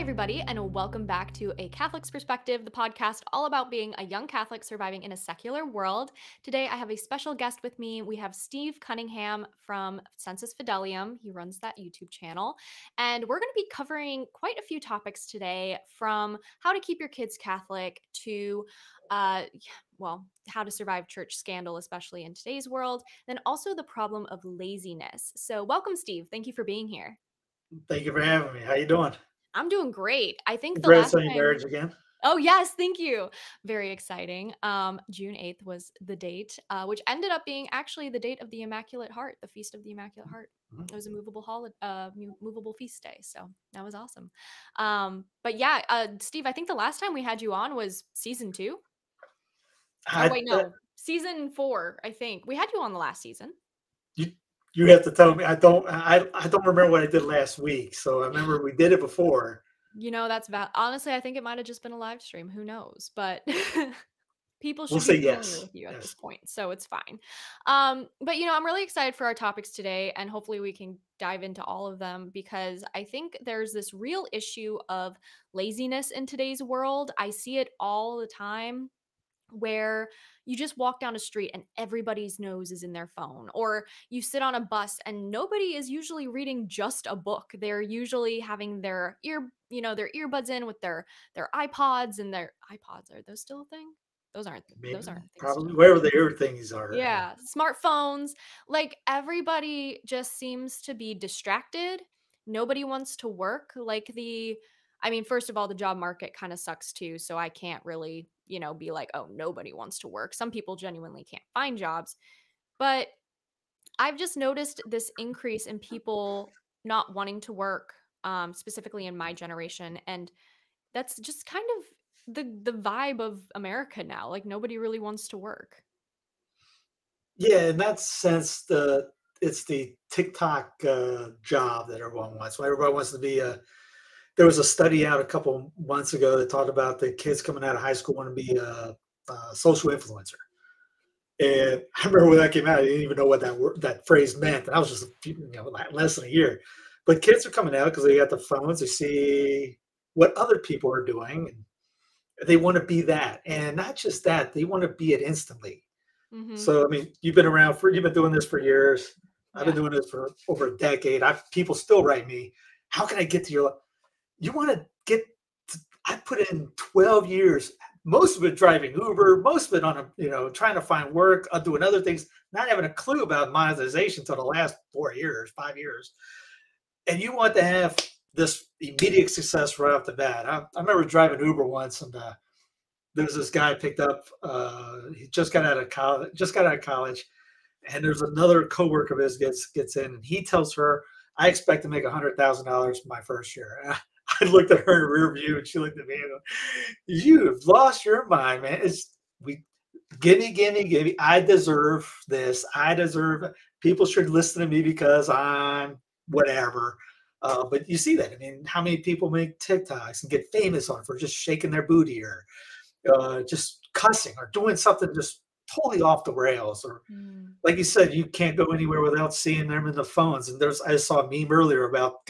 everybody, and welcome back to A Catholic's Perspective, the podcast all about being a young Catholic surviving in a secular world. Today, I have a special guest with me. We have Steve Cunningham from Sensus Fidelium. He runs that YouTube channel. And we're going to be covering quite a few topics today, from how to keep your kids Catholic to how to survive church scandal, especially in today's world, then also the problem of laziness. So welcome, Steve. Thank you for being here. Thank you for having me. How you doing? I'm doing great. I think the Congrats last on your time. marriage again. Oh, yes, thank you. Very exciting. June 8th was the date, which ended up being actually the date of the Immaculate Heart, the Feast of the Immaculate Heart. It was a movable feast day, so that was awesome. But yeah, Steve, I think the last time we had you on was season 2. Oh wait, no, season 4. I think we had you on the last season. You have to tell me. I don't remember what I did last week. So I remember we did it before. You know, that's honestly, I think it might have just been a live stream. Who knows? But people should We'll be say familiar yes. with you at Yes. this point, so it's fine. But I'm really excited for our topics today, and hopefully we can dive into all of them, because I think there's this real issue of laziness in today's world. I see it all the time, where you just walk down a street and everybody's nose is in their phone, or you sit on a bus and nobody is usually reading just a book. They're usually having their earbuds in with their iPods, and their iPods, are those still a thing? Those aren't Maybe, things probably still. wherever the air things are. Yeah, smartphones. Like, everybody just seems to be distracted. Nobody wants to work. First of all, the job market kind of sucks too. So I can't really, be like, oh, nobody wants to work. Some people genuinely can't find jobs. But I've just noticed this increase in people not wanting to work, specifically in my generation. And that's just kind of the vibe of America now. Like, nobody really wants to work. Yeah, in that sense, it's the TikTok job that everyone wants. Everybody wants to be a. There was a study out a couple months ago that talked about the kids coming out of high school want to be a social influencer. And I remember when that came out, I didn't even know what that phrase meant. And I was just less than a year. But kids are coming out because they got the phones. They see what other people are doing, and they want to be that. And not just that, they want to be it instantly. Mm-hmm. So, I mean, you've been doing this for years. I've been doing this for over a decade. People still write me, how can I get to your, you want to get, I put in 12 years, most of it driving Uber, most of it on trying to find work, doing other things, not having a clue about monetization until the last 5 years. And you want to have this immediate success right off the bat. I remember driving Uber once, and there was this guy picked up. He just got out of college, and there's another coworker of his gets in, and he tells her, "I expect to make $100,000 my first year." And I looked at her in the rear view, and she looked at me and go, "You have lost your mind, man. Gimme. I deserve this. I deserve it. People should listen to me because I'm whatever." But you see that. I mean, how many people make TikToks and get famous on it for just shaking their booty, or just cussing, or doing something just totally off the rails, or like you said, you can't go anywhere without seeing them in the phones. And I saw a meme earlier about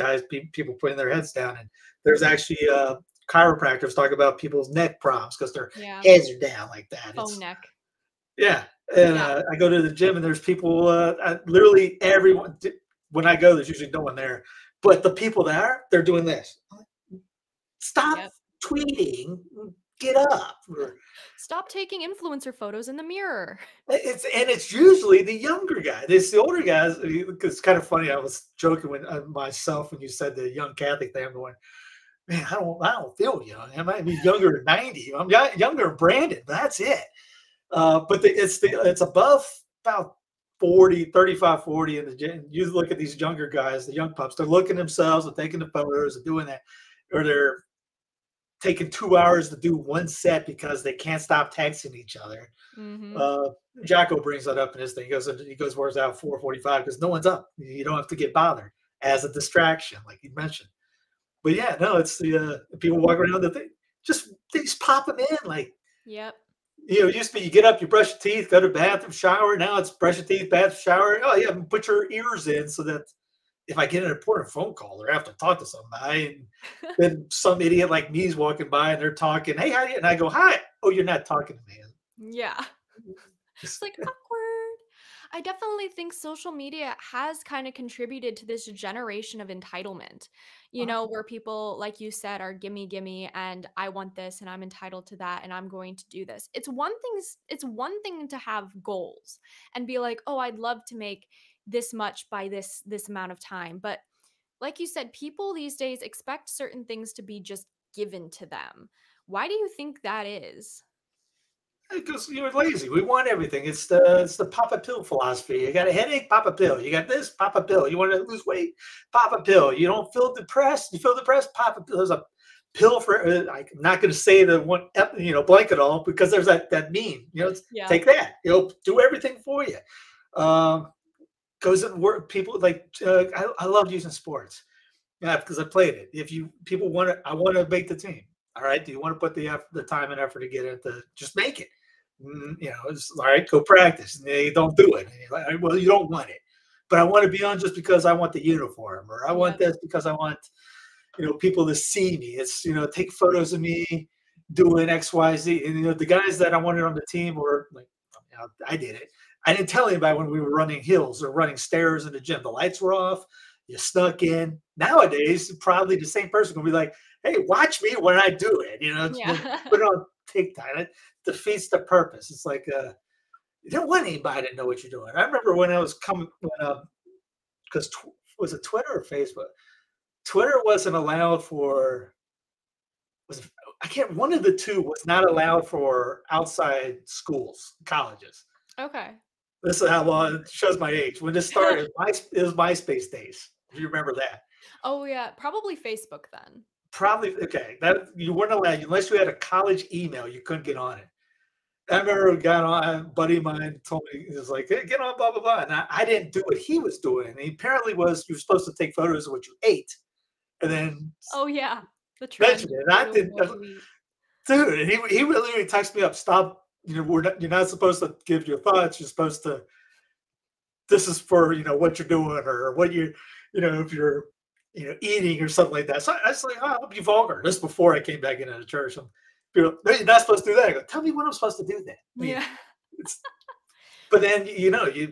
people putting their heads down, and there's actually chiropractors talking about people's neck problems because their heads are down like that. Phone neck. Yeah. And I go to the gym, and there's people, literally everyone, when I go, there's usually no one there, but the people they're doing this. Stop tweeting. Get up. Stop taking influencer photos in the mirror. It's usually the younger guy. It's the older guys. It's kind of funny. I was joking with myself when you said the young Catholic thing. I'm going, man, I don't feel young. I might be younger than 90. I'm younger than Brandon, but that's it. But it's above about 40, 35, 40 in the gym. You look at these younger guys, the young pups. They're looking at themselves and taking the photos and doing that, or they're taking 2 hours to do one set because they can't stop texting each other. Jocko brings that up in his thing. He goes works out 4:45 because no one's up. You don't have to get bothered as a distraction, like you mentioned. But yeah, no, it's the people walk around they just pop them in like. Yep. It used to be you get up, you brush your teeth, go to the bathroom, shower. Now it's brush your teeth, bath, shower. Oh yeah, put your ears in so that if I get an important phone call or have to talk to somebody, and then some idiot like me is walking by and they're talking, "Hey, how you?" And I go, "Hi." "Oh, you're not talking to me." Yeah. It's like awkward. I definitely think social media has kind of contributed to this generation of entitlement, Uh-huh. where people, like you said, are gimme, gimme, and I want this and I'm entitled to that and I'm going to do this. It's one thing to have goals and be like, oh, I'd love to make this much by this amount of time. But like you said, people these days expect certain things to be just given to them. Why do you think that is? Because you're lazy. We want everything. It's the pop a pill philosophy. You got a headache, pop a pill. You got this, pop a pill. You want to lose weight, pop a pill. You don't feel depressed. You feel depressed, pop a pill. There's a pill for. I'm not going to say the one, blanket all because there's that meme. Yeah. Take that. Do everything for you. Um, Goes and work. People like. I love using sports. Yeah, because I played it. If you people want to, I want to make the team. All right. Do you want to put the time and effort to get it? Just make it. It's all right. Go practice. And they don't do it. And you're like, well, you don't want it, but I want to be on just because I want the uniform, or I want Yep. this because I want people to see me. It's take photos of me doing X, Y, Z. And the guys that I wanted on the team were like, I did it. I didn't tell anybody when we were running hills or running stairs in the gym. The lights were off. You snuck in. Nowadays, probably the same person will be like, "Hey, watch me when I do it." Put Yeah. it on TikTok. It defeats the purpose. It's like you don't want anybody to know what you're doing. I remember when I was coming when because was it Twitter or Facebook? Twitter wasn't allowed for was it, I can't one of the two was not allowed for outside schools, colleges. Okay. This is how long it shows my age. When this started, it was MySpace days. If you remember that. Oh, yeah, probably Facebook then. Probably okay. That you weren't allowed unless you had a college email. You couldn't get on it. I remember a guy a buddy of mine told me he was like, "Hey, get on, blah blah blah," and I didn't do what he was doing. And he apparently was you were supposed to take photos of what you ate and then Oh, yeah, the mention trend, it. And I photos of didn't, what you eat. dude. And he really texted me up. Stop. You're not supposed to give your thoughts. You're supposed to. This is for what you're doing or what if you're eating or something like that. So I was like, oh, I'll be vulgar. This is before I came back into the church. People, no, you're not supposed to do that. I go, tell me when I'm supposed to do that. I mean, Yeah. it's but then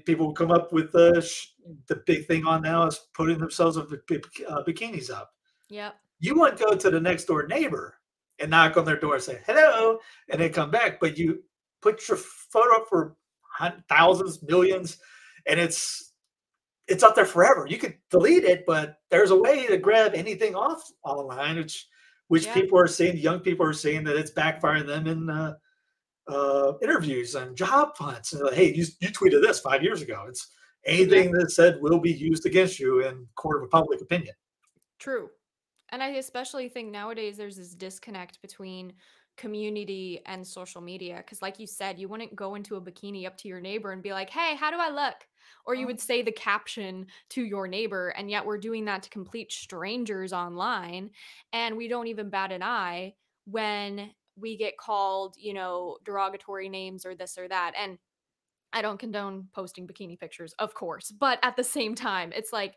people come up with the big thing on now is putting themselves with bikinis up. Yep. You wouldn't go to the next door neighbor and knock on their door and say hello, and then come back, but you put your photo up for thousands, millions, and it's up there forever. You could delete it, but there's a way to grab anything off online, which Yeah. people are saying, young people are saying that it's backfiring them in interviews and job hunts. And like, hey, you tweeted this 5 years ago. It's Yep. anything that said will be used against you in court of public opinion. True. And I especially think nowadays there's this disconnect between community and social media. Because, like you said, you wouldn't go into a bikini up to your neighbor and be like, hey, how do I look? Or you would say the caption to your neighbor. And yet we're doing that to complete strangers online. And we don't even bat an eye when we get called, derogatory names or this or that. And I don't condone posting bikini pictures, of course. But at the same time, it's like,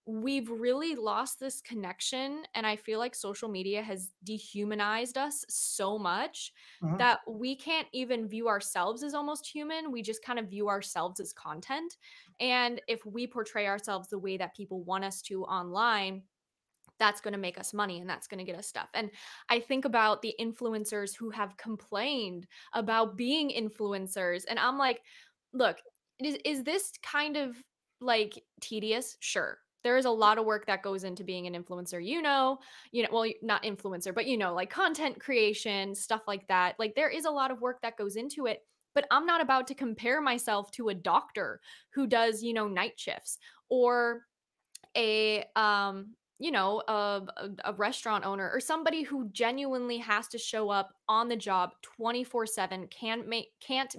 we've really lost this connection, and I feel like social media has dehumanized us so much Mhm. that we can't even view ourselves as almost human. We just kind of view ourselves as content. And if we portray ourselves the way that people want us to online, that's going to make us money and that's going to get us stuff. And I think about the influencers who have complained about being influencers. And I'm like, look, is this kind of like tedious? Sure. There is a lot of work that goes into being an influencer, well, not influencer, but like content creation, stuff like that. Like there is a lot of work that goes into it, but I'm not about to compare myself to a doctor who does, night shifts, or a restaurant owner or somebody who genuinely has to show up on the job 24/7, can't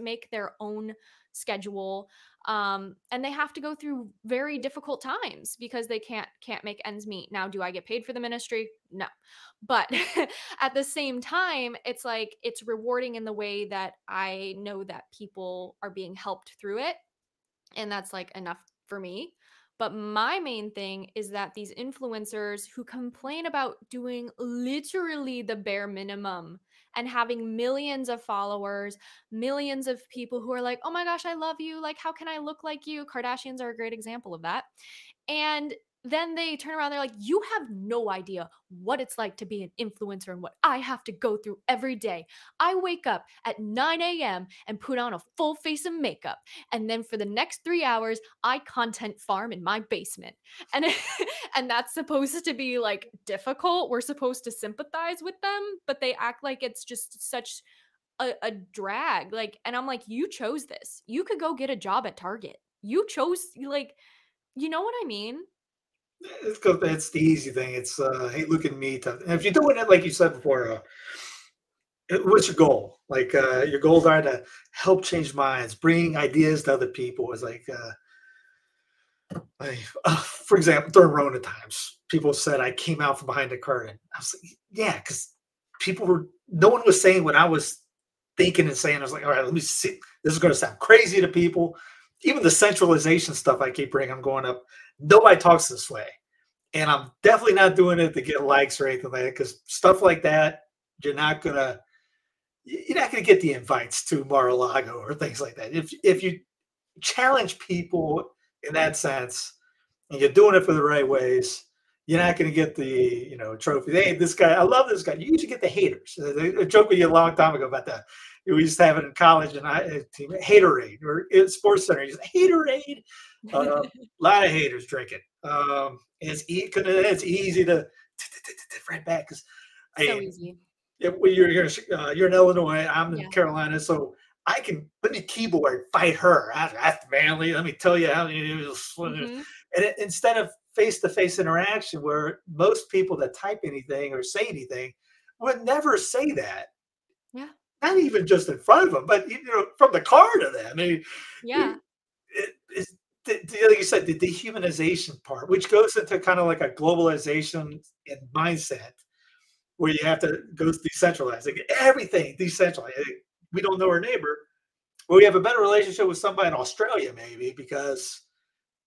make their own schedule, and they have to go through very difficult times because they can't make ends meet. Now, do I get paid for the ministry? No. But at the same time, it's like it's rewarding in the way that I know that people are being helped through it, and that's like enough for me. But my main thing is that these influencers who complain about doing literally the bare minimum and having millions of followers, millions of people who are like, "Oh my gosh, I love you. Like, how can I look like you?" Kardashians are a great example of that. And then they turn around, they're like, "You have no idea what it's like to be an influencer and what I have to go through every day. I wake up at 9 a.m. and put on a full face of makeup. And then for the next 3 hours, I content farm in my basement." And and that's supposed to be like difficult. We're supposed to sympathize with them, but they act like it's just such a drag. Like, and I'm like, you chose this. You could go get a job at Target. You chose, like, you know what I mean? It's 'cause it's the easy thing. It's, "Hey, look at me," type, and if you're doing it like you said before, what's your goal? Like, your goals are to help change minds, bring ideas to other people. It's like, for example, during Rona times, people said I came out from behind the curtain. I was like, yeah, because people were, no one was saying what I was thinking and saying. I was like, all right, let me see. This is going to sound crazy to people. Even the centralization stuff I keep bringing, I'm going up. Nobody talks this way. And I'm definitely not doing it to get likes or anything like that, because stuff like that, you're not gonna you're not gonna get the invites to Mar-a-Lago or things like that. If you challenge people in that sense, and you're doing it for the right ways, you're not going to get the trophy. Hey, this guy, I love this guy. You usually get the haters. A joke with you a long time ago about that. We used to have it in college, and team haterade or in Sports Center. You say haterade. A lot of haters drinking. It's easy to right back because So I easy. well, you're in Illinois. I'm in Yeah. Carolina, so I can let me keyboard fight her. That's manly. Let me tell you how Mhm. instead of face to face interaction, where most people that type anything or say anything would never say that. Yeah. Not even just in front of them, but from the car to them. I mean, Yeah. it's like you said, the dehumanization part, which goes into kind of like a globalization and mindset where you have to go decentralized, like everything decentralized. Like, we don't know our neighbor, but we have a better relationship with somebody in Australia, maybe because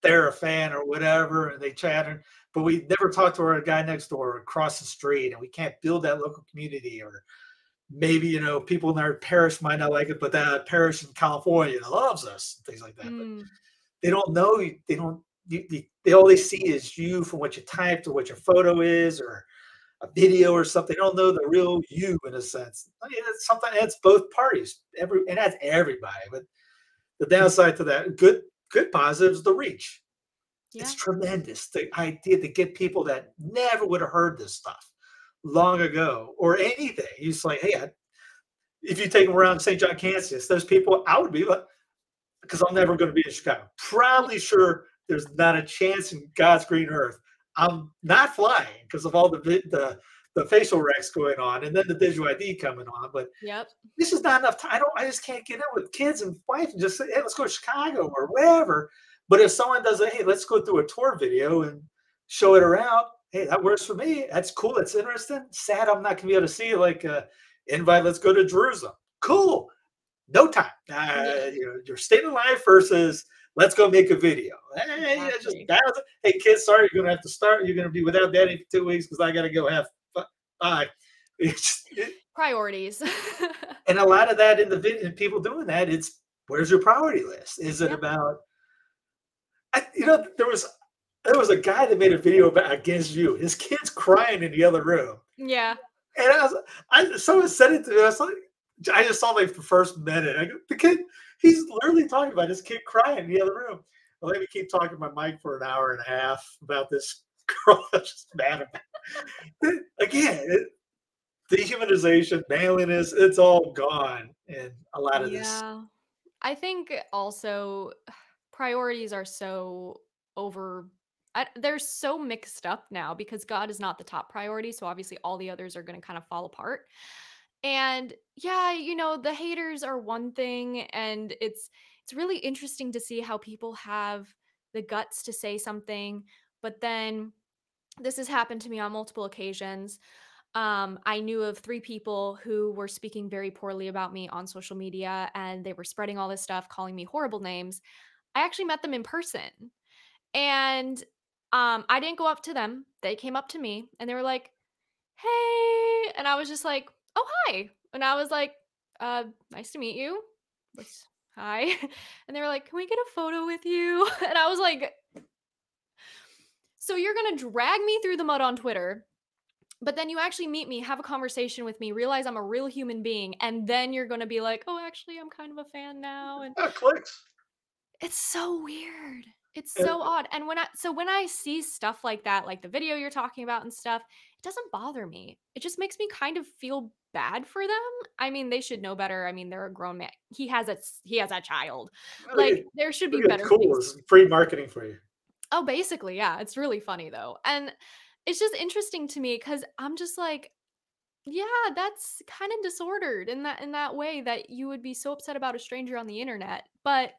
they're a fan or whatever, and they chat. But we never talk to our guy next door or across the street, and we can't build that local community. Or maybe people in our parish might not like it, but that parish in California loves us, and things like that. But Mm. they don't know. They don't. They all they see is you from what you typed or what your photo is, or a video or something. They don't know the real you in a sense. I mean, it's something that's both parties, and that's everybody. But the downside to that, good positives, the reach. It's Yeah. tremendous. The idea to get people that never would have heard this stuff long ago or anything. You just like, hey, if you take them around St. John, Kansas, those people, I would be like, because I'm never going to be in Chicago. Yeah. Probably sure there's not a chance in God's green earth. I'm not flying because of all the facial recs going on, and then the digital ID coming on. But Yep. this is not enough time. I just can't get out with kids and wife and just say, hey, let's go to Chicago or wherever. But if someone does it, hey, let's go through a tour video and show it around. Hey, that works for me. That's cool. That's interesting. Sad I'm not gonna be able to see it. Like invite, let's go to Jerusalem. Cool. No time. Yeah. You're staying alive versus let's go make a video. Hey, that's just Exactly. balance. Hey, kids, sorry, you're gonna have to start. You're gonna be without daddy for 2 weeks because I gotta go have fun. Bye. Priorities. And a lot of that in the video, and people doing that, it's where's your priority list? Is it Yeah. about there was a guy that made a video about against you. His kid's crying in the other room. Yeah. And someone said it to me. I was like, I just saw like the first minute. I go, the kid, he's literally talking about his kid crying in the other room. Well, let me keep talking to my mic for an hour and a half about this girl. I was just mad about it. Again, dehumanization, manliness, it's all gone in a lot of this. Yeah. I think also priorities are so over they're so mixed up now because God is not the top priority, so obviously all the others are going to kind of fall apart. And yeah, the haters are one thing, and it's really interesting to see how people have the guts to say something, but then this has happened to me on multiple occasions. I knew of 3 people who were speaking very poorly about me on social media, and they were spreading all this stuff, calling me horrible names. I actually met them in person, And I didn't go up to them. They came up to me and they were like, "Hey." And I was just like, "Oh, hi." And I was like, nice to meet you." What's Hi. And they were like, "Can we get a photo with you?" And I was like, "So you're going to drag me through the mud on Twitter, but then you actually meet me, have a conversation with me, realize I'm a real human being, and then you're going to be like, 'Oh, actually, I'm kind of a fan now.'" And Clicks. it's so weird. It's And so odd. And when I see stuff like that, like the video you're talking about and stuff, it doesn't bother me. It just makes me kind of feel bad for them. I mean, they should know better. I mean, they're a grown man. He has a child. Like there should be look at better cool. things. It's free marketing for you. Oh, basically, yeah. It's really funny though. And it's just interesting to me cuz I'm just like, yeah, that's kind of disordered in that way that you would be so upset about a stranger on the internet. But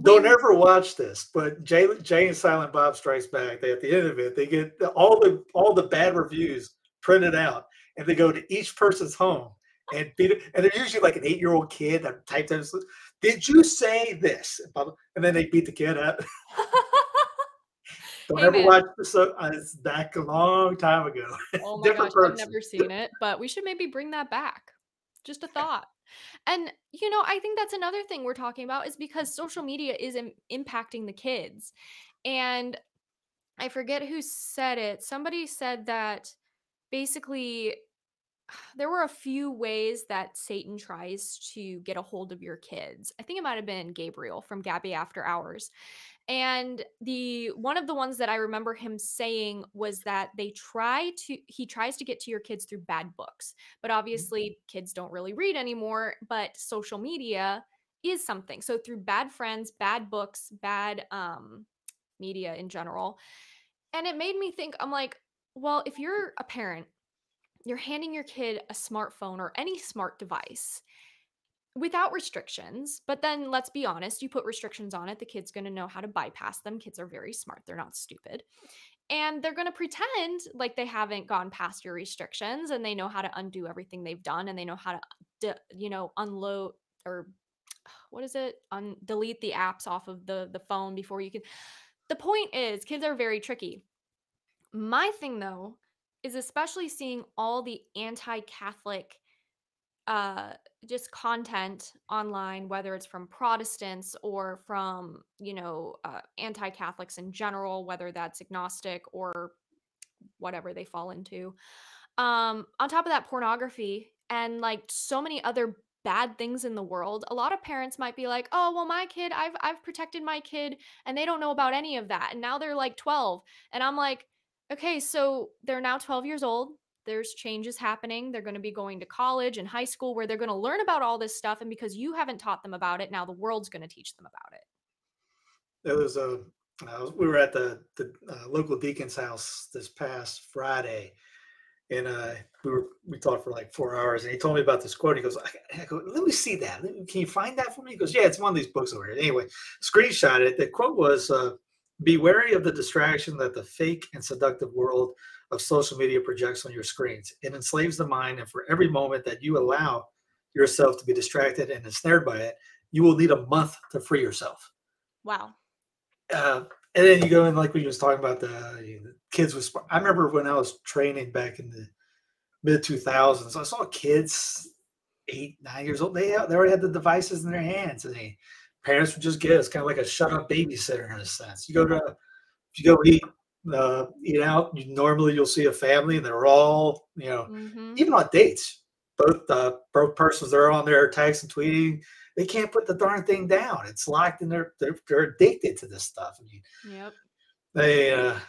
Don't when ever watch this, but Jay and Silent Bob Strikes Back. They, at the end of it, they get all the bad reviews printed out, and they go to each person's home and beat it. And they're usually like an 8-year-old kid that typed in, "Did you say this?" And then they beat the kid up. Don't Hey ever man, watch this. It's back a long time ago. oh my Different gosh, I've person. never seen it, but we should maybe bring that back. Just a thought. And, I think that's another thing we're talking about is because social media is impacting the kids. And I forget who said it. Somebody said that basically there were a few ways that Satan tries to get a hold of your kids. I think it might have been Gabriel from Gabby After Hours. And the one of the ones that I remember him saying was that he tries to get to your kids through bad books. But obviously kids don't really read anymore, but social media is something. So through bad friends, bad books, bad media in general. And it made me think, I'm like, well, if you're a parent, you're handing your kid a smartphone or any smart device without restrictions. But then let's be honest, you put restrictions on it, the kid's going to know how to bypass them. Kids are very smart, they're not stupid. And they're going to pretend like they haven't gone past your restrictions and they know how to undo everything they've done and they know how to, unload or what is it? Delete the apps off of the phone before you can. The point is, kids are very tricky. My thing though is especially seeing all the anti-Catholic uh just content online, whether it's from Protestants or from anti-Catholics in general, whether that's agnostic or whatever they fall into. On top of that, pornography and like so many other bad things in the world. A lot of parents might be like, "Oh, well my kid, I've protected my kid and they don't know about any of that." And now they're like 12. And I'm like, "Okay, so they're now 12 years old. There's changes happening. They're going to be going to college and high school where they're going to learn about all this stuff, and because you haven't taught them about it, now the world's going to teach them about it." There was a we were at the local deacon's house this past Friday, and we talked for like 4 hours, and he told me about this quote. He goes, I go, "Let me see that. Can you find that for me?" He goes, "Yeah, it's one of these books over here." Anyway, screenshot it. The quote was, "Be wary of the distraction that the fake and seductive world of social media projects on your screens. It enslaves the mind, and for every moment that you allow yourself to be distracted and ensnared by it, you will need a month to free yourself." Wow. Uh, and then you go in, like we was talking about the kids with. I remember when I was training back in the mid 2000s, I saw kids 8, 9 years old. They already had the devices in their hands, and parents would just get it. It's kind of like a shut up babysitter in a sense. If you go eat out, normally you'll see a family, and they're all Mhm. even on dates. Both persons are on there texting, tweeting. They can't put the darn thing down. It's locked in they're addicted to this stuff. I mean, Yep. they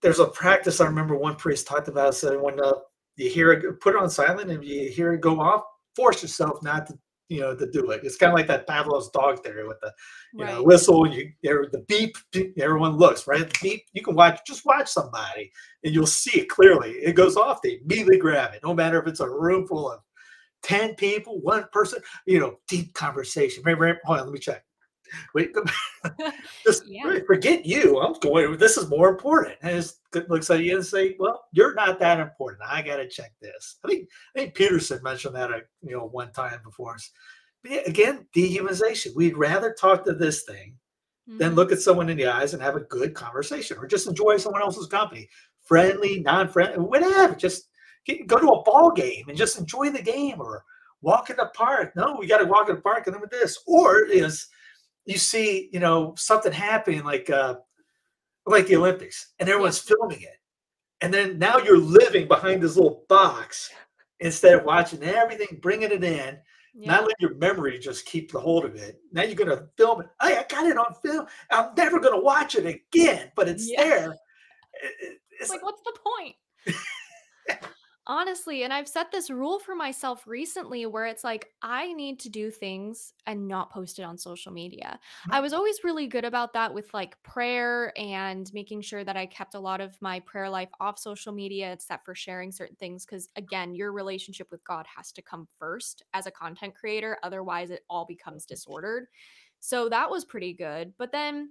there's a practice I remember one priest talked about. Said when you hear it, put it on silent, and you hear it go off, force yourself not to to do it. It's kind of like that Pavlov's dog theory with the Right. whistle. The beep, everyone looks right. The beep, you can watch somebody, and you'll see it clearly. It goes off, they immediately grab it. No matter if it's a room full of 10 people, one person, deep conversation. Hold on, let me check. Wait, just Yeah. forget you. I'm going. This is more important. And it looks at you and say, "Well, you're not that important. I got to check this." I think Peterson mentioned that one time before. But yeah, again, dehumanization. We'd rather talk to this thing then Mhm. look at someone in the eyes and have a good conversation, or just enjoy someone else's company, friendly, non-friendly, whatever. Just go to a ball game and just enjoy the game, or walk in the park. No, we got to walk in the park and then with this. Or is you see, something happening like the Olympics, and Yeah. everyone's filming it, and then now you're living behind this little box instead of watching everything, bringing it in, not Yeah. letting your memory just keep the hold of it. Now you're going to film it. Hey, I got it on film. I'm never going to watch it again, but it's Yeah. there. It's Like, what's the point? Honestly, and I've set this rule for myself recently where it's like, I need to do things and not post it on social media. I was always really good about that with like prayer and making sure that I kept a lot of my prayer life off social media, except for sharing certain things. Cause again, your relationship with God has to come first as a content creator. Otherwise, it all becomes disordered. So that was pretty good. But then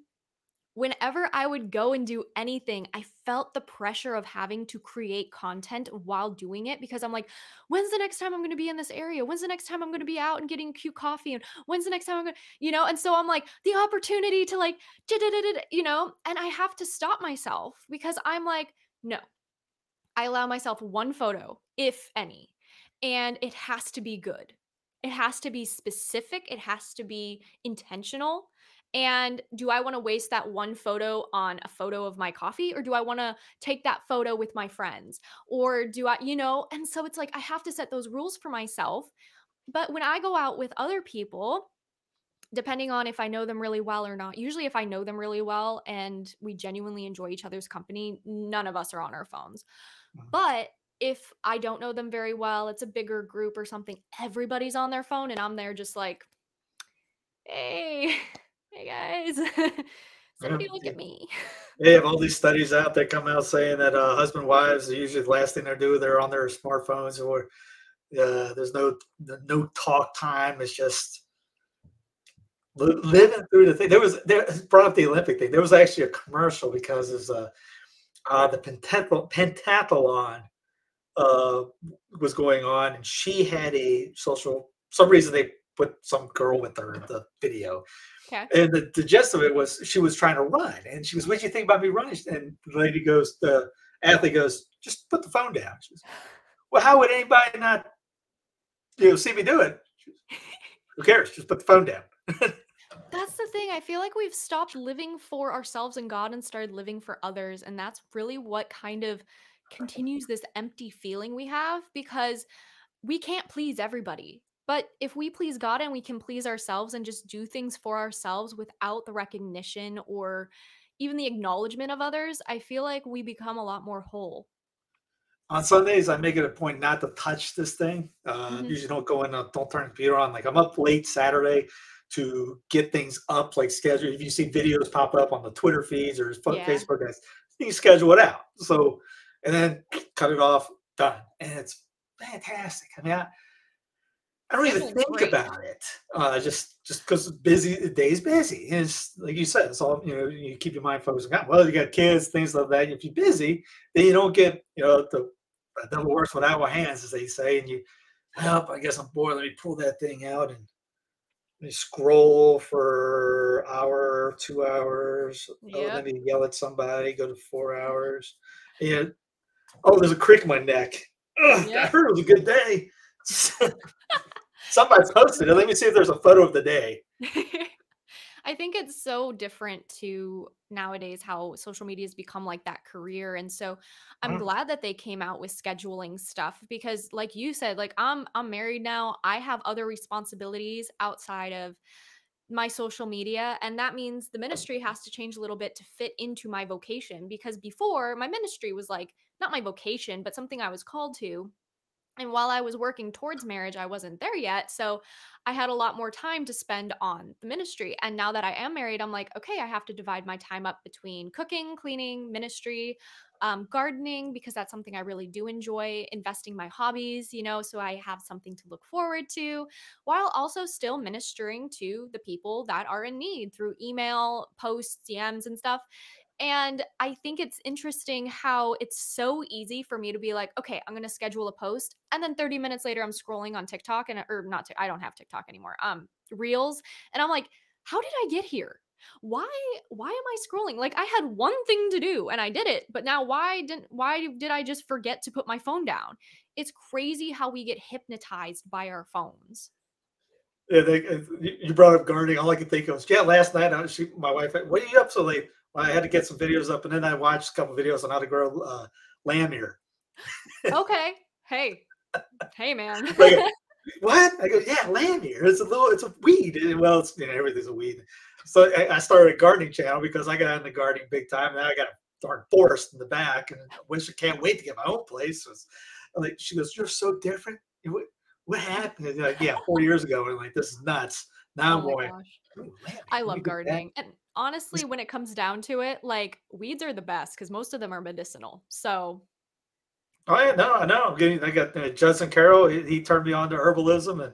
whenever I would go and do anything, I felt the pressure of having to create content while doing it because I'm like, when's the next time I'm going to be in this area? When's the next time I'm going to be out and getting cute coffee? And when's the next time I'm going to, and so I'm like, the opportunity to like, and I have to stop myself because I'm like, no, I allow myself one photo, if any, and it has to be good. It has to be specific, it has to be intentional. And do I want to waste that one photo on a photo of my coffee or do I want to take that photo with my friends? Or do and so it's like I have to set those rules for myself. But when I go out with other people, depending on if I know them really well or not, usually if I know them really well and we genuinely enjoy each other's company, none of us are on our phones. But if I don't know them very well, it's a bigger group or something, everybody's on their phone and I'm there just like, "Hey, hey guys, yeah, somebody look at me." they have all these studies out that come out saying that husband wives are usually the last thing they do. They're on their smartphones, or there's no talk time. It's just living through the thing. There brought up the Olympic thing. There was actually a commercial because the pentathlon uh, was going on, and she had a social. Some reason they put some girl with her in the video, Okay. and the gist of it was she was trying to run, and she was, "What do you think about me running?" And the athlete goes, "Just put the phone down." She goes, "Well, how would anybody not see me do it? Who cares? Just put the phone down." That's the thing. I feel like we've stopped living for ourselves and God and started living for others. And that's really what kind of continues this empty feeling we have because we can't please everybody. But if we please God and we can please ourselves and just do things for ourselves without the recognition or even the acknowledgement of others, I feel like we become a lot more whole. On Sundays, I make it a point not to touch this thing. Mhm. Usually don't go in, don't turn the computer on. Like I'm up late Saturday to get things up, like schedule. If you see videos pop up on the Twitter feeds or Yeah. Facebook, you can schedule it out. So, and then cut it off, done. And it's fantastic. I mean, I don't even Scheduling's think great. about it. Just because busy, the day's busy. And it's like you said, it's all you keep your mind focused on. Well, you got kids, things like that. If you're busy, then you don't get the double works without our hands, as they say. And you help. I guess I'm bored. Let me pull that thing out and let me scroll for hour, 2 hours. Oh, let Yep. me yell at somebody. Go to 4 hours. And oh, there's a crick in my neck. Ugh, I Yep. heard it was a good day. Somebody posted it. Let me see if there's a photo of the day. I think it's so different to nowadays how social media has become like that career. And so I'm Mhm. glad that they came out with scheduling stuff because like you said, like I'm married now. I have other responsibilities outside of my social media and that means the ministry has to change a little bit to fit into my vocation because before my ministry was like not my vocation but something I was called to and while I was working towards marriage, I wasn't there yet. So I had a lot more time to spend on the ministry. And now that I am married, I'm like, okay, I have to divide my time up between cooking, cleaning, ministry, gardening, because that's something I really do enjoy, investing my hobbies, so I have something to look forward to, while also still ministering to the people that are in need through email, posts, DMs, and stuff. And I think it's interesting how it's so easy for me to be like, okay, I'm going to schedule a post. And then 30 minutes later, I'm scrolling on TikTok or not, I don't have TikTok anymore, Reels. And I'm like, how did I get here? Why why am I scrolling? Like, I had one thing to do and I did it, but now why did I just forget to put my phone down? It's crazy how we get hypnotized by our phones. Yeah, you brought up gardening. All I could think of was, yeah, last night my wife, what are you up so late? Well, I had to get some videos up, and then I watched a couple videos on how to grow lamb ear. Okay. Hey. Hey, man. Like, what? I go, yeah, lamb ear. It's a weed. Well, it's, everything's a weed. So I started a gardening channel because I got into gardening big time. Now I got a darn forest in the back, and I can't wait to get my own place. I'm like, she goes, you're so different. What happened? And like, yeah, 4 years ago. And I'm like, this is nuts. Now Oh I'm my going, gosh. ooh, lamb ear. I Let me love get that. gardening. And honestly, when it comes down to it, like, weeds are the best because most of them are medicinal. So, Oh yeah, no, I know. I got Judson Carroll. He turned me on to herbalism, and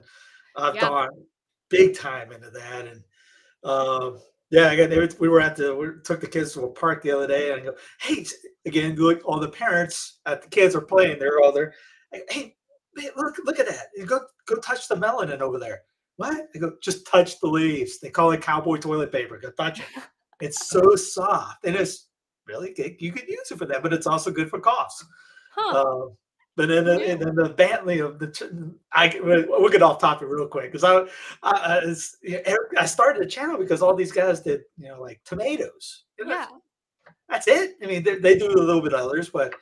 I've yeah. gone big time into that. And yeah, again, we took the kids to a park the other day, and I go, hey, again, look, all the parents at the kids are playing. They're all there. Hey, man, look at that. You go touch the melanin over there. What? I go, just touch the leaves. They call it cowboy toilet paper. Go touch it. It's so soft, and it's really good. You could use it for that, but it's also good for coughs. Huh. Uh, but then Who and knew? then the Bentley of we'll get off topic real quick because I started a channel because all these guys did like tomatoes. Yeah. That's it. I mean they do a little bit of others, but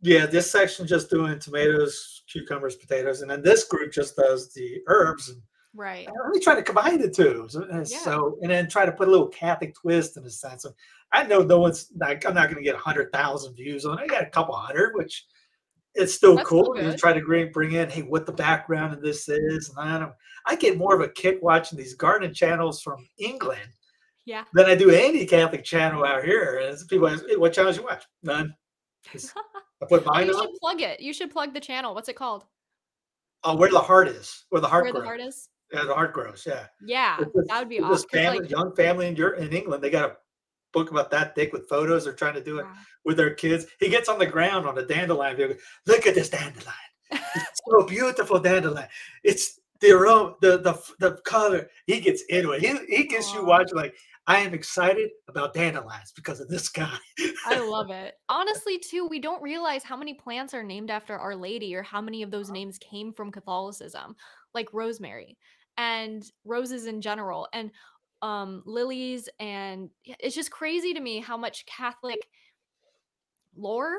yeah, this section just doing tomatoes, cucumbers, potatoes, and then this group just does the herbs. And I Right. really try to combine the two. Yeah. And then try to put a little Catholic twist in a sense of I know no one's like I'm not going to get 100,000 views on it. I got a couple hundred, which it's still That's still cool. You good. try to bring in, hey, what the background of this is, and I get more of a kick watching these gardening channels from England Yeah. than I do any Catholic channel out here. And people ask, hey, what channels you watch? None. 'Cause I put Oh, mine you should on. plug it. You should plug the channel. What's it called? Oh, where the heart is, where the heart Where the grows. heart is? Yeah, the heart grows. Yeah, Yeah, that would be it's aw this 'cause, like, young family in England. They got a book about that thick with photos. They're trying to do it wow. with their kids. He gets on the ground on a dandelion. Look at this dandelion. It's so beautiful dandelion. It's the color. He gets into it. He gets you Aw, watching like I am excited about dandelions because of this guy. I love it. Honestly, too, we don't realize how many plants are named after Our Lady or how many of those names came from Catholicism, like rosemary and roses in general, and, lilies, and yeah, it's just crazy to me how much Catholic lore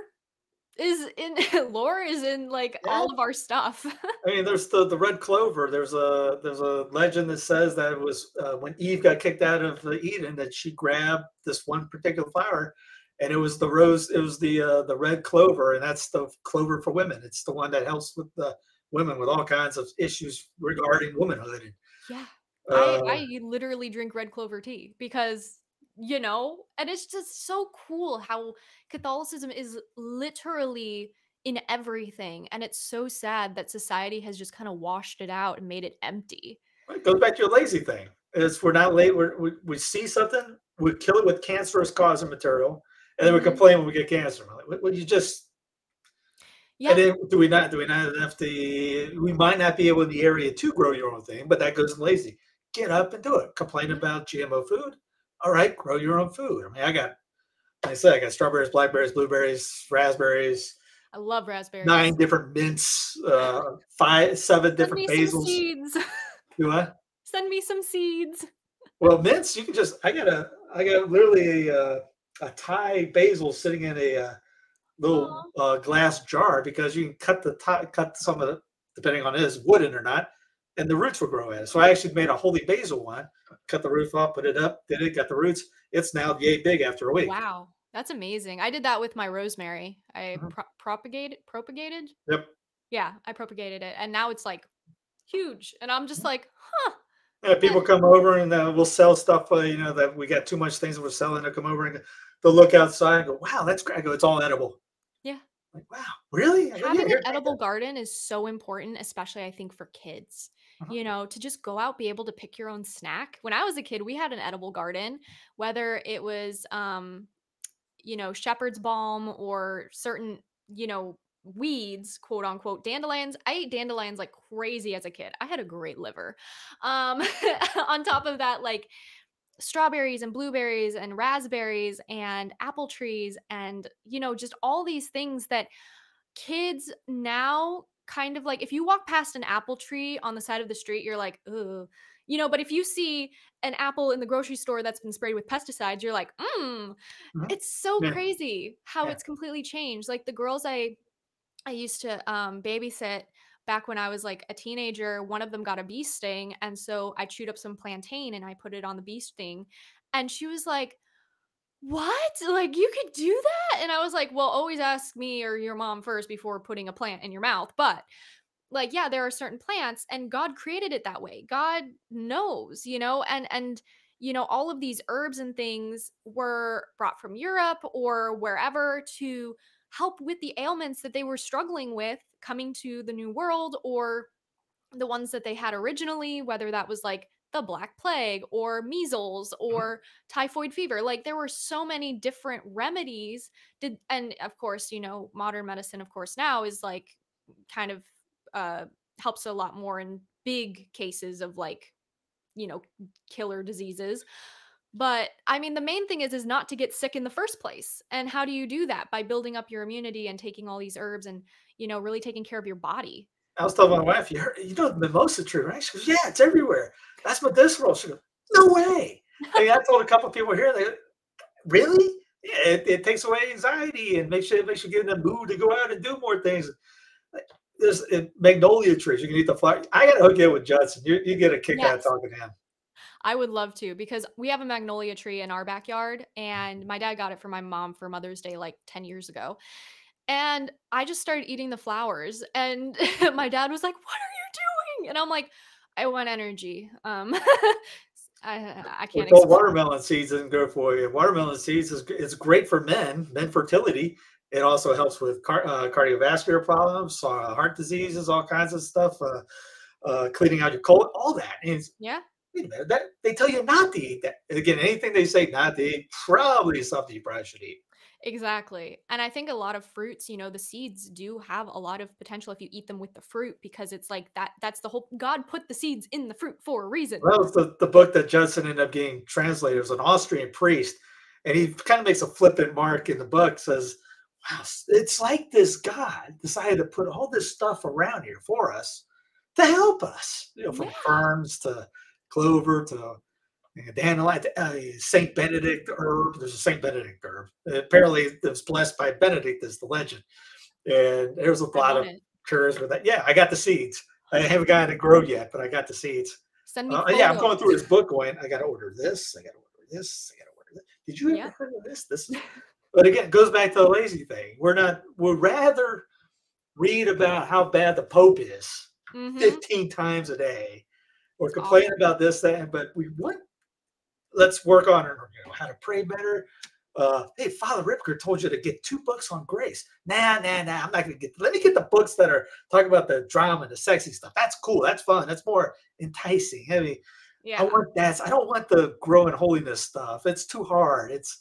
lore is in, like, Yeah. all of our stuff. I mean, there's the red clover. There's a legend that says that it was when Eve got kicked out of Eden that she grabbed this one particular flower, and it was the rose. It was the red clover, and that's the clover for women. It's the one that helps with the women with all kinds of issues regarding womanhood. Yeah. Uh, I literally drink red clover tea because, and it's just so cool how Catholicism is literally in everything, and it's so sad that society has just kinda washed it out and made it empty. it goes back to your lazy thing. Is we're not late. We see something, we kill it with cancerous causing material, and then we Mhm. complain when we get cancer. We're like, well, you just and Yeah. then do we not have to we might not be able in the area to grow your own thing, but that goes in lazy. Get up and do it. Complain Yeah. about GMO food. All right, grow your own food. I mean, like I said, I got strawberries, blackberries, blueberries, raspberries, I love raspberries. 9 different mints, five, seven Send different me some basils. seeds. Do what? Send me some seeds. Well, mints, you can just I got literally a Thai basil sitting in a little Aw. glass jar because you can cut some of it, depending on it is wood in or not, and the roots will grow in it. So I actually made a holy basil one, cut the roof off, put it up, did it, got the roots. It's now yay big after a week. Wow. That's amazing. I did that with my rosemary. I Mhm. propagated? Yep. Yeah, I propagated it, and now it's, like, huge, and I'm just like, "Huh, Yeah, that." people come over and we'll sell stuff. That we got too much things that we're selling. They'll come over and they'll look outside and go, "Wow, that's great." I go, "It's all edible." Yeah. Like, "Wow, really?" I go, "Yeah, Having an here, take edible that." garden is so important, especially I think for kids. Mhm. To just go out, be able to pick your own snack. When I was a kid, we had an edible garden, whether it was shepherd's balm or certain, weeds, quote unquote, dandelions. I ate dandelions like crazy as a kid. I had a great liver. Um on top of that, like strawberries and blueberries and raspberries and apple trees and, just all these things that kids now kind of like if you walk past an apple tree on the side of the street, you're like, "Ugh." But if you see an apple in the grocery store that's been sprayed with pesticides, you're like, "Mm." Mhm. It's so Yeah, crazy how yeah. it's completely changed. Like the girls I used to babysit back when I was like a teenager, one of them got a bee sting, and so I chewed up some plantain and I put it on the bee sting, and she was like, "What? Like, you could do that?" And I was like, "Well, always ask me or your mom first before putting a plant in your mouth." But, like, yeah, there are certain plants and God created it that way. God knows, and all of these herbs and things were brought from Europe or wherever to help with the ailments that they were struggling with coming to the new world or the ones that they had originally, whether that was like the Black Plague or measles Mhm. or typhoid fever. Like there were so many different remedies. And of course, modern medicine, of course, now is like kind of uh helps a lot more in big cases of like, you know, killer diseases. But I mean, the main thing is not to get sick in the first place. And how do you do that? By building up your immunity and taking all these herbs and, really taking care of your body. I was telling my wife, you know the mimosa tree, right? She goes, yeah, it's everywhere. That's medicinal. She goes, no way. I mean, I told a couple of people here, they really? Yeah, it takes away anxiety and makes you get in the mood to go out and do more things. Like, there's magnolia trees. You can eat the flower. I got to hook you up with Judson. You get a kick out of Yes. talking to him. I would love to because we have a magnolia tree in our backyard and my dad got it for my mom for Mother's Day like 10 years ago. And I just started eating the flowers and my dad was like, "What are you doing?" And I'm like, "I want energy." I We're can't told explain. watermelon seeds isn't good for you. Watermelon seeds is great for men fertility. It also helps with cardiovascular problems, heart diseases, all kinds of stuff. Cleaning out your colon, all that. And Yeah. wait a minute, that they tell you not to eat that. And again, anything they say not to eat probably is something you probably should eat. Exactly. And I think a lot of fruits, the seeds do have a lot of potential if you eat them with the fruit because it's like that's the whole God put the seeds in the fruit for a reason. That was the book that Judson ended up getting translated. It was an Austrian priest, and he kind of makes a flippant mark in the book. Says, "Wow, it's like this God decided to put all this stuff around here for us to help us. From Yeah. ferns to clover to dandelion, Saint Benedict herb. There's a Saint Benedict herb. Apparently, it was blessed by Benedict, is the legend. And there's a I lot want of it. cures with that. Yeah, I got the seeds. I haven't gotten it grown yet, but I got the seeds. Send me Yeah, I'm going photos. through his book going, I got to order this. I got to order this. I got to order this. Did you ever Yep. heard of this? This is, but again, it goes back to the lazy thing. We'd rather read about how bad the Pope is Mhm. 15 times a day or It's complain awful. about this, that, but let's work on how to pray better. Hey, Father Ripker told you to get 2 books on grace. Nah. I'm not going to get. Let me get the books that are talking about the drama, the sexy stuff. That's cool. That's fun. That's more enticing. I mean, I Yeah. want that. I don't want the growing holiness stuff. It's too hard. It's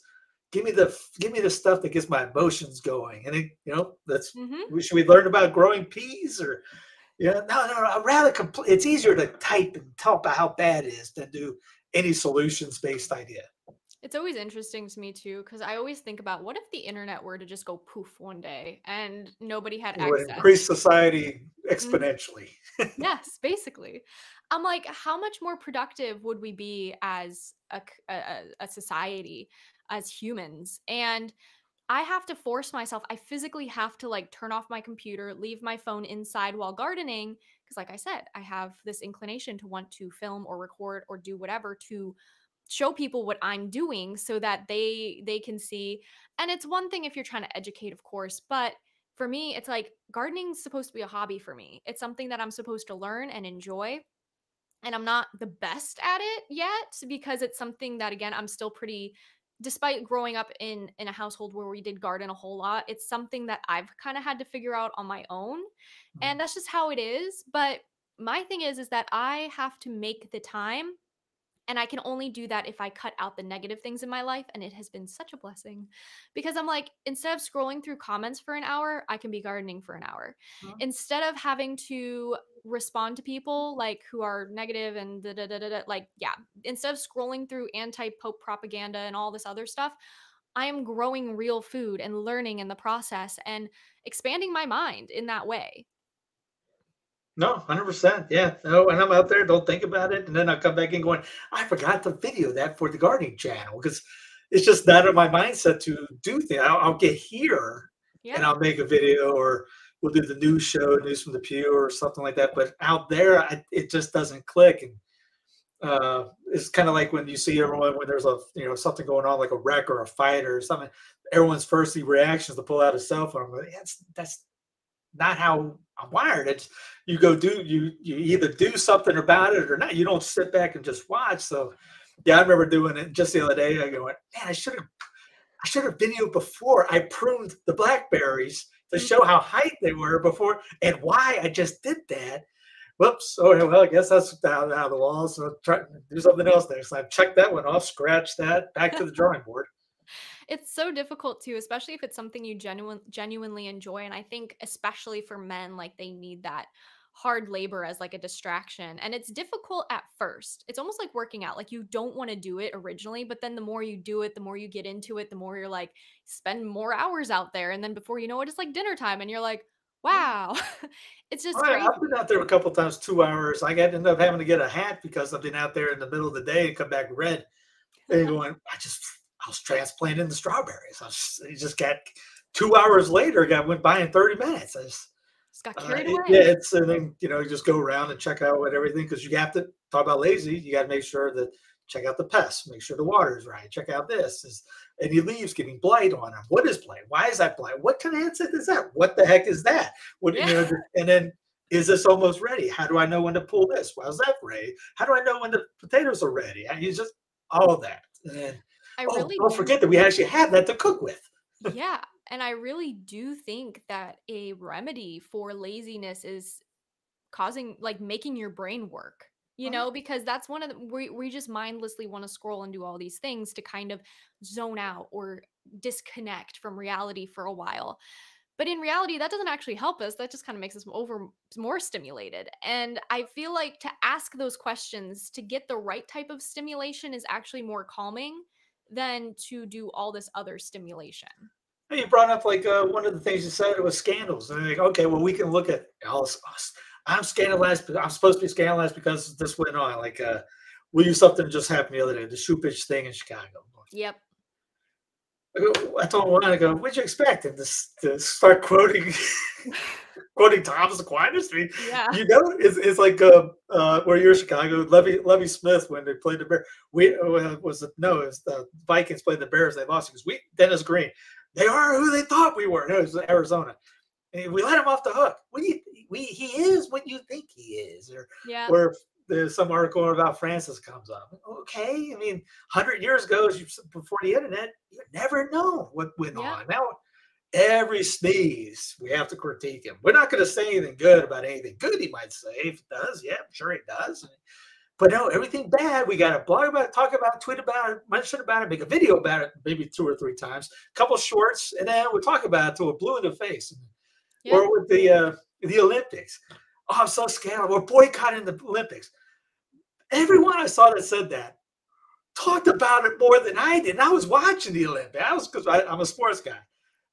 give me the stuff that gets my emotions going. And that's Mhm. should we learn about growing peas or yeah, no. I'd rather it's easier to type and tell about how bad it is than do any solutions based idea. It's always interesting to me too, because I always think about what if the internet were to just go poof one day and nobody had It would access? increase society Mhm. exponentially. Yes, basically. I'm like, how much more productive would we be as a society, as humans? And I have to force myself. I physically have to like turn off my computer, leave my phone inside while gardening because like I said, I have this inclination to want to film or record or do whatever to show people what I'm doing so that they can see. And it's one thing if you're trying to educate, of course, but for me, it's like gardening's supposed to be a hobby for me. It's something that I'm supposed to learn and enjoy. And I'm not the best at it yet because it's something that again, I'm still pretty despite growing up in a household where we did garden a whole lot, it's something that I've kind of had to figure out on my own. And that's just how it is, but my thing is that I have to make the time and I can only do that if I cut out the negative things in my life. And it has been such a blessing because I'm like, instead of scrolling through comments for an hour, I can be gardening for an hour. Instead of having to respond to people like who are negative and da, da, da, da, da, like, yeah, instead of scrolling through anti-pope propaganda and all this other stuff, I am growing real food and learning in the process and expanding my mind in that way. No, 100%. Yeah. No, and I'm out there, don't think about it. And then I come back in going, I forgot to video that for the gardening channel because it's just not in my mindset to do things. I'll get here and Yeah. I'll make a video or we'll do the news show, news from the pew or something like that. But out there, it just doesn't click. And it's kind of like when you see everyone when there's a something going on like a wreck or a fight or something. Everyone's first reaction is to pull out a cell phone. I'm like, that's not how I'm wired. It's you go do you either do something about it or not. You don't sit back and just watch. So yeah, I remember doing it just the other day. I go, man, I should have videoed before I pruned the blackberries to Mm. show how height they were before and why I just did that. Whoops. Oh, yeah, well, I guess that's out of the wall. So try to do something else next time. Check that one off, scratch that, back to the drawing board. It's so difficult too, especially if it's something you genuinely enjoy. And I think especially for men, like they need that hard labor as like a distraction. And it's difficult at first. It's almost like working out. Like you don't want to do it originally, but then the more you do it, the more you get into it, the more you're like spend more hours out there. And then before you know it, it's like dinner time and you're like, wow. It's All just right, I've been crazy. out there a couple times, 2 hours. Ended up having to get a hat because I've been out there in the middle of the day and come back red. And going, I was transplanting the strawberries. It just got 2 hours later, went by in 30 minutes. Just got carried Yeah, away. it's and then you just go around and check out what everything because you have to talk about lazy. You got to make sure that check out the pests, make sure the water is right. Check out this is any leaves getting blight on them. What is blight? Why is that blight? What kind of insect is that? What the heck is that? What Yeah. and then is this almost ready? How do I know when to pull this? Why is that ready? How do I know when the potatoes are ready? I use just all of that. And then, I oh, really don't do. forget that we actually have that to cook with. Yeah, and I really do think that a remedy for laziness is causing like making your brain work. You Mhm. know, because that's one of the we just mindlessly want to scroll and do all these things to kind of zone out or disconnect from reality for a while. But in reality, that doesn't actually help us. That just kind of makes us more stimulated. And I feel like to ask those questions to get the right type of stimulation is actually more calming than to do all this other stimulation. Hey, you brought up like one of the things you said was scandals, and like, okay, well, we can look at. I'm scandalized. I'm supposed to be scandalized because this went on. Like, we use something that just happened the other day, the shoe pitch thing in Chicago. Yep. I told him one, I go, what'd you expect? And to start quoting quoting Thomas Aquinas. I mean, Yeah. it's like where you're in Chicago, Levy Smith when they played the Bears. It was the Vikings played the Bears. They lost because Dennis Green. They are who they thought we were. No, it was Arizona. And we let him off the hook. He is what you think he is, Yep. or if there's some article about Francis comes up. Okay, I mean, 100 years ago, before the internet, you never know what went Yep. on. Now, every sneeze, we have to critique him. We're not going to say anything good about anything good he might say. If it does, yeah, I'm sure he does. But no, everything bad, we got to blog about it, talk about it, tweet about it, mention about it, make a video about it, maybe 2 or 3 times, a couple shorts, and then we'll talk about it till we're blue in the face. Yep. Or with the Olympics. Oh, I'm so scared. We're boycotting the Olympics. Everyone I saw that said that talked about it more than I did. And I was watching the Olympics. Because I'm a sports guy.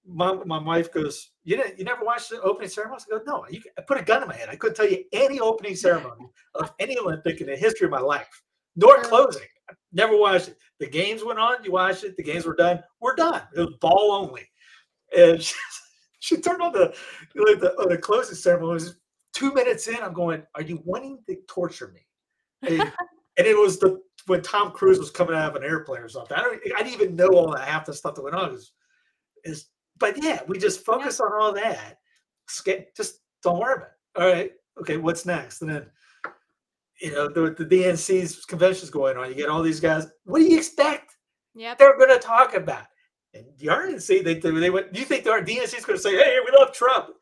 My wife goes, you never watched the opening ceremonies? I go, no. I put a gun in my head. I couldn't tell you any opening ceremony of any Olympic in the history of my life, nor Sure. closing. I never watched it. The games went on. You watched it. The games were done. We're done. It was ball only. And she turned on the closing ceremony. It was 2 minutes in. I'm going, are you wanting to torture me? And it was when Tom Cruise was coming out of an airplane or something. I didn't even know all that half the stuff that went on. But yeah, we just Yep. focus on all that. Just don't worry about it. All right, okay, what's next? And then the DNC's convention's going on. You get all these guys. What do you expect Yep. they're going to talk about? And the RNC, they went. Do you think the DNC is going to say, "Hey, we love Trump"?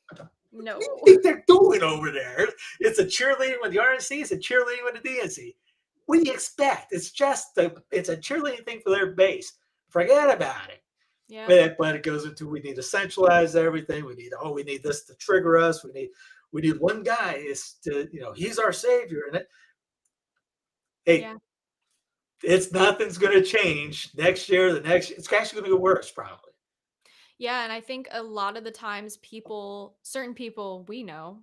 What do you No. think they're doing over there? It's a cheerleading with the RNC. It's a cheerleading with the DNC. What do you expect? It's a cheerleading thing for their base. Forget about it. Yep. But it goes into we need to centralize everything. We need this to trigger us. We need one guy is to, he's our savior. And hey, Yeah. it's nothing's going to change next year. It's actually going to get worse, probably. Yeah, and I think a lot of the times certain people we know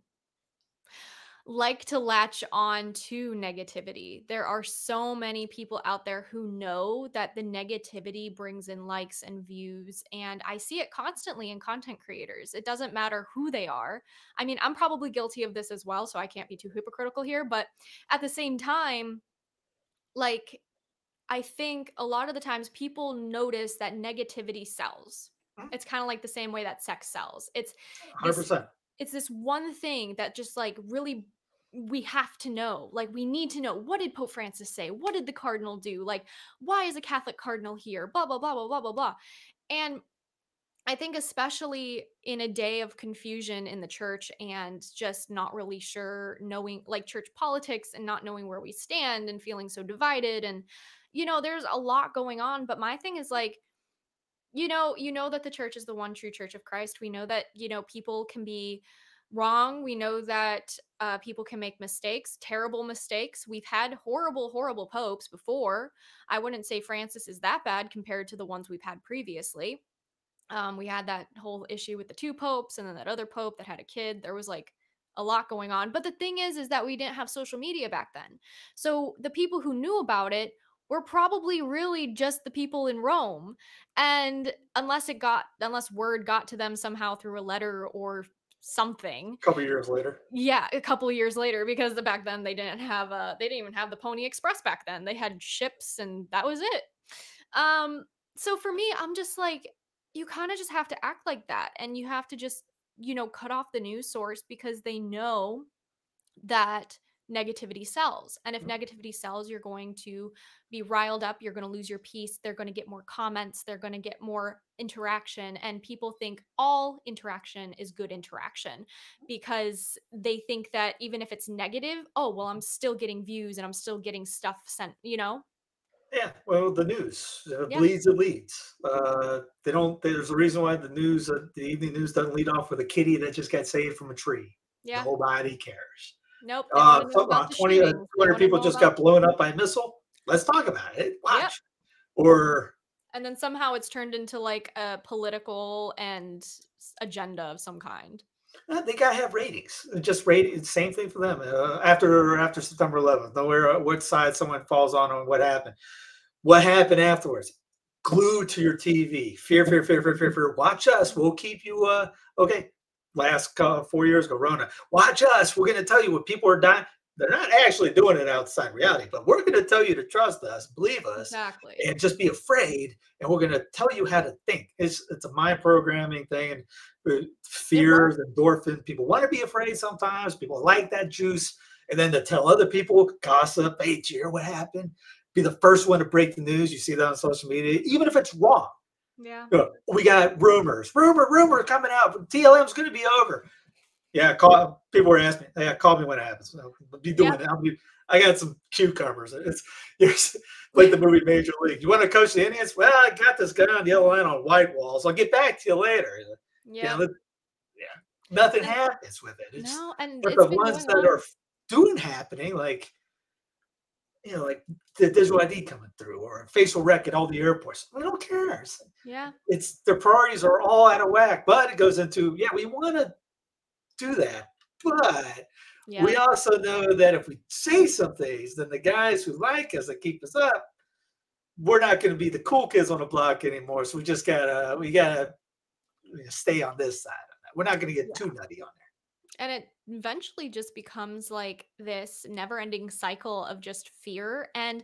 like to latch on to negativity. There are so many people out there who know that the negativity brings in likes and views, and I see it constantly in content creators. It doesn't matter who they are. I mean, I'm probably guilty of this as well, so I can't be too hypocritical here, but at the same time, like I think a lot of the times people notice that negativity sells. It's kind of like the same way that sex sells. This 100%. it's this one thing that just like really we have to know. Like we need to know, what did Pope Francis say? What did the cardinal do? Like why is a Catholic cardinal here? Blah blah blah blah blah blah blah. And I think especially in a day of confusion in the church and just not really sure, knowing like church politics and not knowing where we stand and feeling so divided, and there's a lot going on, but my thing is like, you know that the church is the one true church of Christ. We know that, people can be wrong. We know that people can make mistakes, terrible mistakes. We've had horrible, horrible popes before. I wouldn't say Francis is that bad compared to the ones we've had previously. We had that whole issue with the two popes and then that other pope that had a kid. There was like a lot going on. But the thing is that we didn't have social media back then. So the people who knew about it were probably really just the people in Rome. And unless word got to them somehow through a letter or something. A couple years later. Yeah, a couple of years later, because back then they didn't even have the Pony Express back then. They had ships and that was it. Um, so for me, I'm just like, you kind of just have to act like that. And you have to just, cut off the news source because they know that negativity sells. And if negativity sells, you're going to be riled up. You're going to lose your peace. They're going to get more comments. They're going to get more interaction. And people think all interaction is good interaction because they think that even if it's negative, oh, well, I'm still getting views and I'm still getting stuff sent. Yeah, well, the news Yeah. bleeds, it leads. They don't. There's a reason why the evening news doesn't lead off with a kitty that just got saved from a tree. Yeah. Nobody cares. Nope, they wanna know about the 20, shootings, they 200 wanna people know just about. got blown up by a missile. Let's talk about it. Yep, Watch. Or and then somehow it's turned into, like, a political and agenda of some kind. they gotta have ratings. Just rate. Same thing for them. After September 11th, no matter what side someone falls on what happened. What happened afterwards? Glued to your TV. Fear, fear, fear, fear, fear, fear. Watch us. We'll keep you. Okay. Last 4 years ago, Rona. Watch us. We're going to tell you what people are dying. They're not actually doing it outside reality, but we're going to tell you to trust us, believe us, Exactly. and just be afraid. And we're going to tell you how to think. It's a mind programming thing, and It fears, works. endorphin. People want to be afraid sometimes. People like that juice, and then to tell other people, gossip. Hey, did you hear what happened? Be the first one to break the news. You see that on social media, even if it's wrong. Yeah. We got rumor coming out. TLM's going to be over. Yeah, people were asking me. Yeah, call me when it happens. I'll be doing Yep. it. I got some cucumbers. It's like the movie Major League. You want to coach the Indians? Well, I got this guy on the yellow line on white walls. I'll get back to you later. Yeah, Yep. yeah. Nothing And happens with it. no, and But it's the been ones going that on. are doing happening, like like the digital ID coming through or facial rec at all the airports. We don't care. Yeah. It's their priorities are all out of whack. But it goes into we want to do that, but we Yep. also know that if we say some things, then the guys who like us that keep us up, we're not going to be the cool kids on the block anymore. So we gotta stay on this side of that. We're not going to get too nutty on there. And it eventually just becomes like this never ending cycle of just fear. And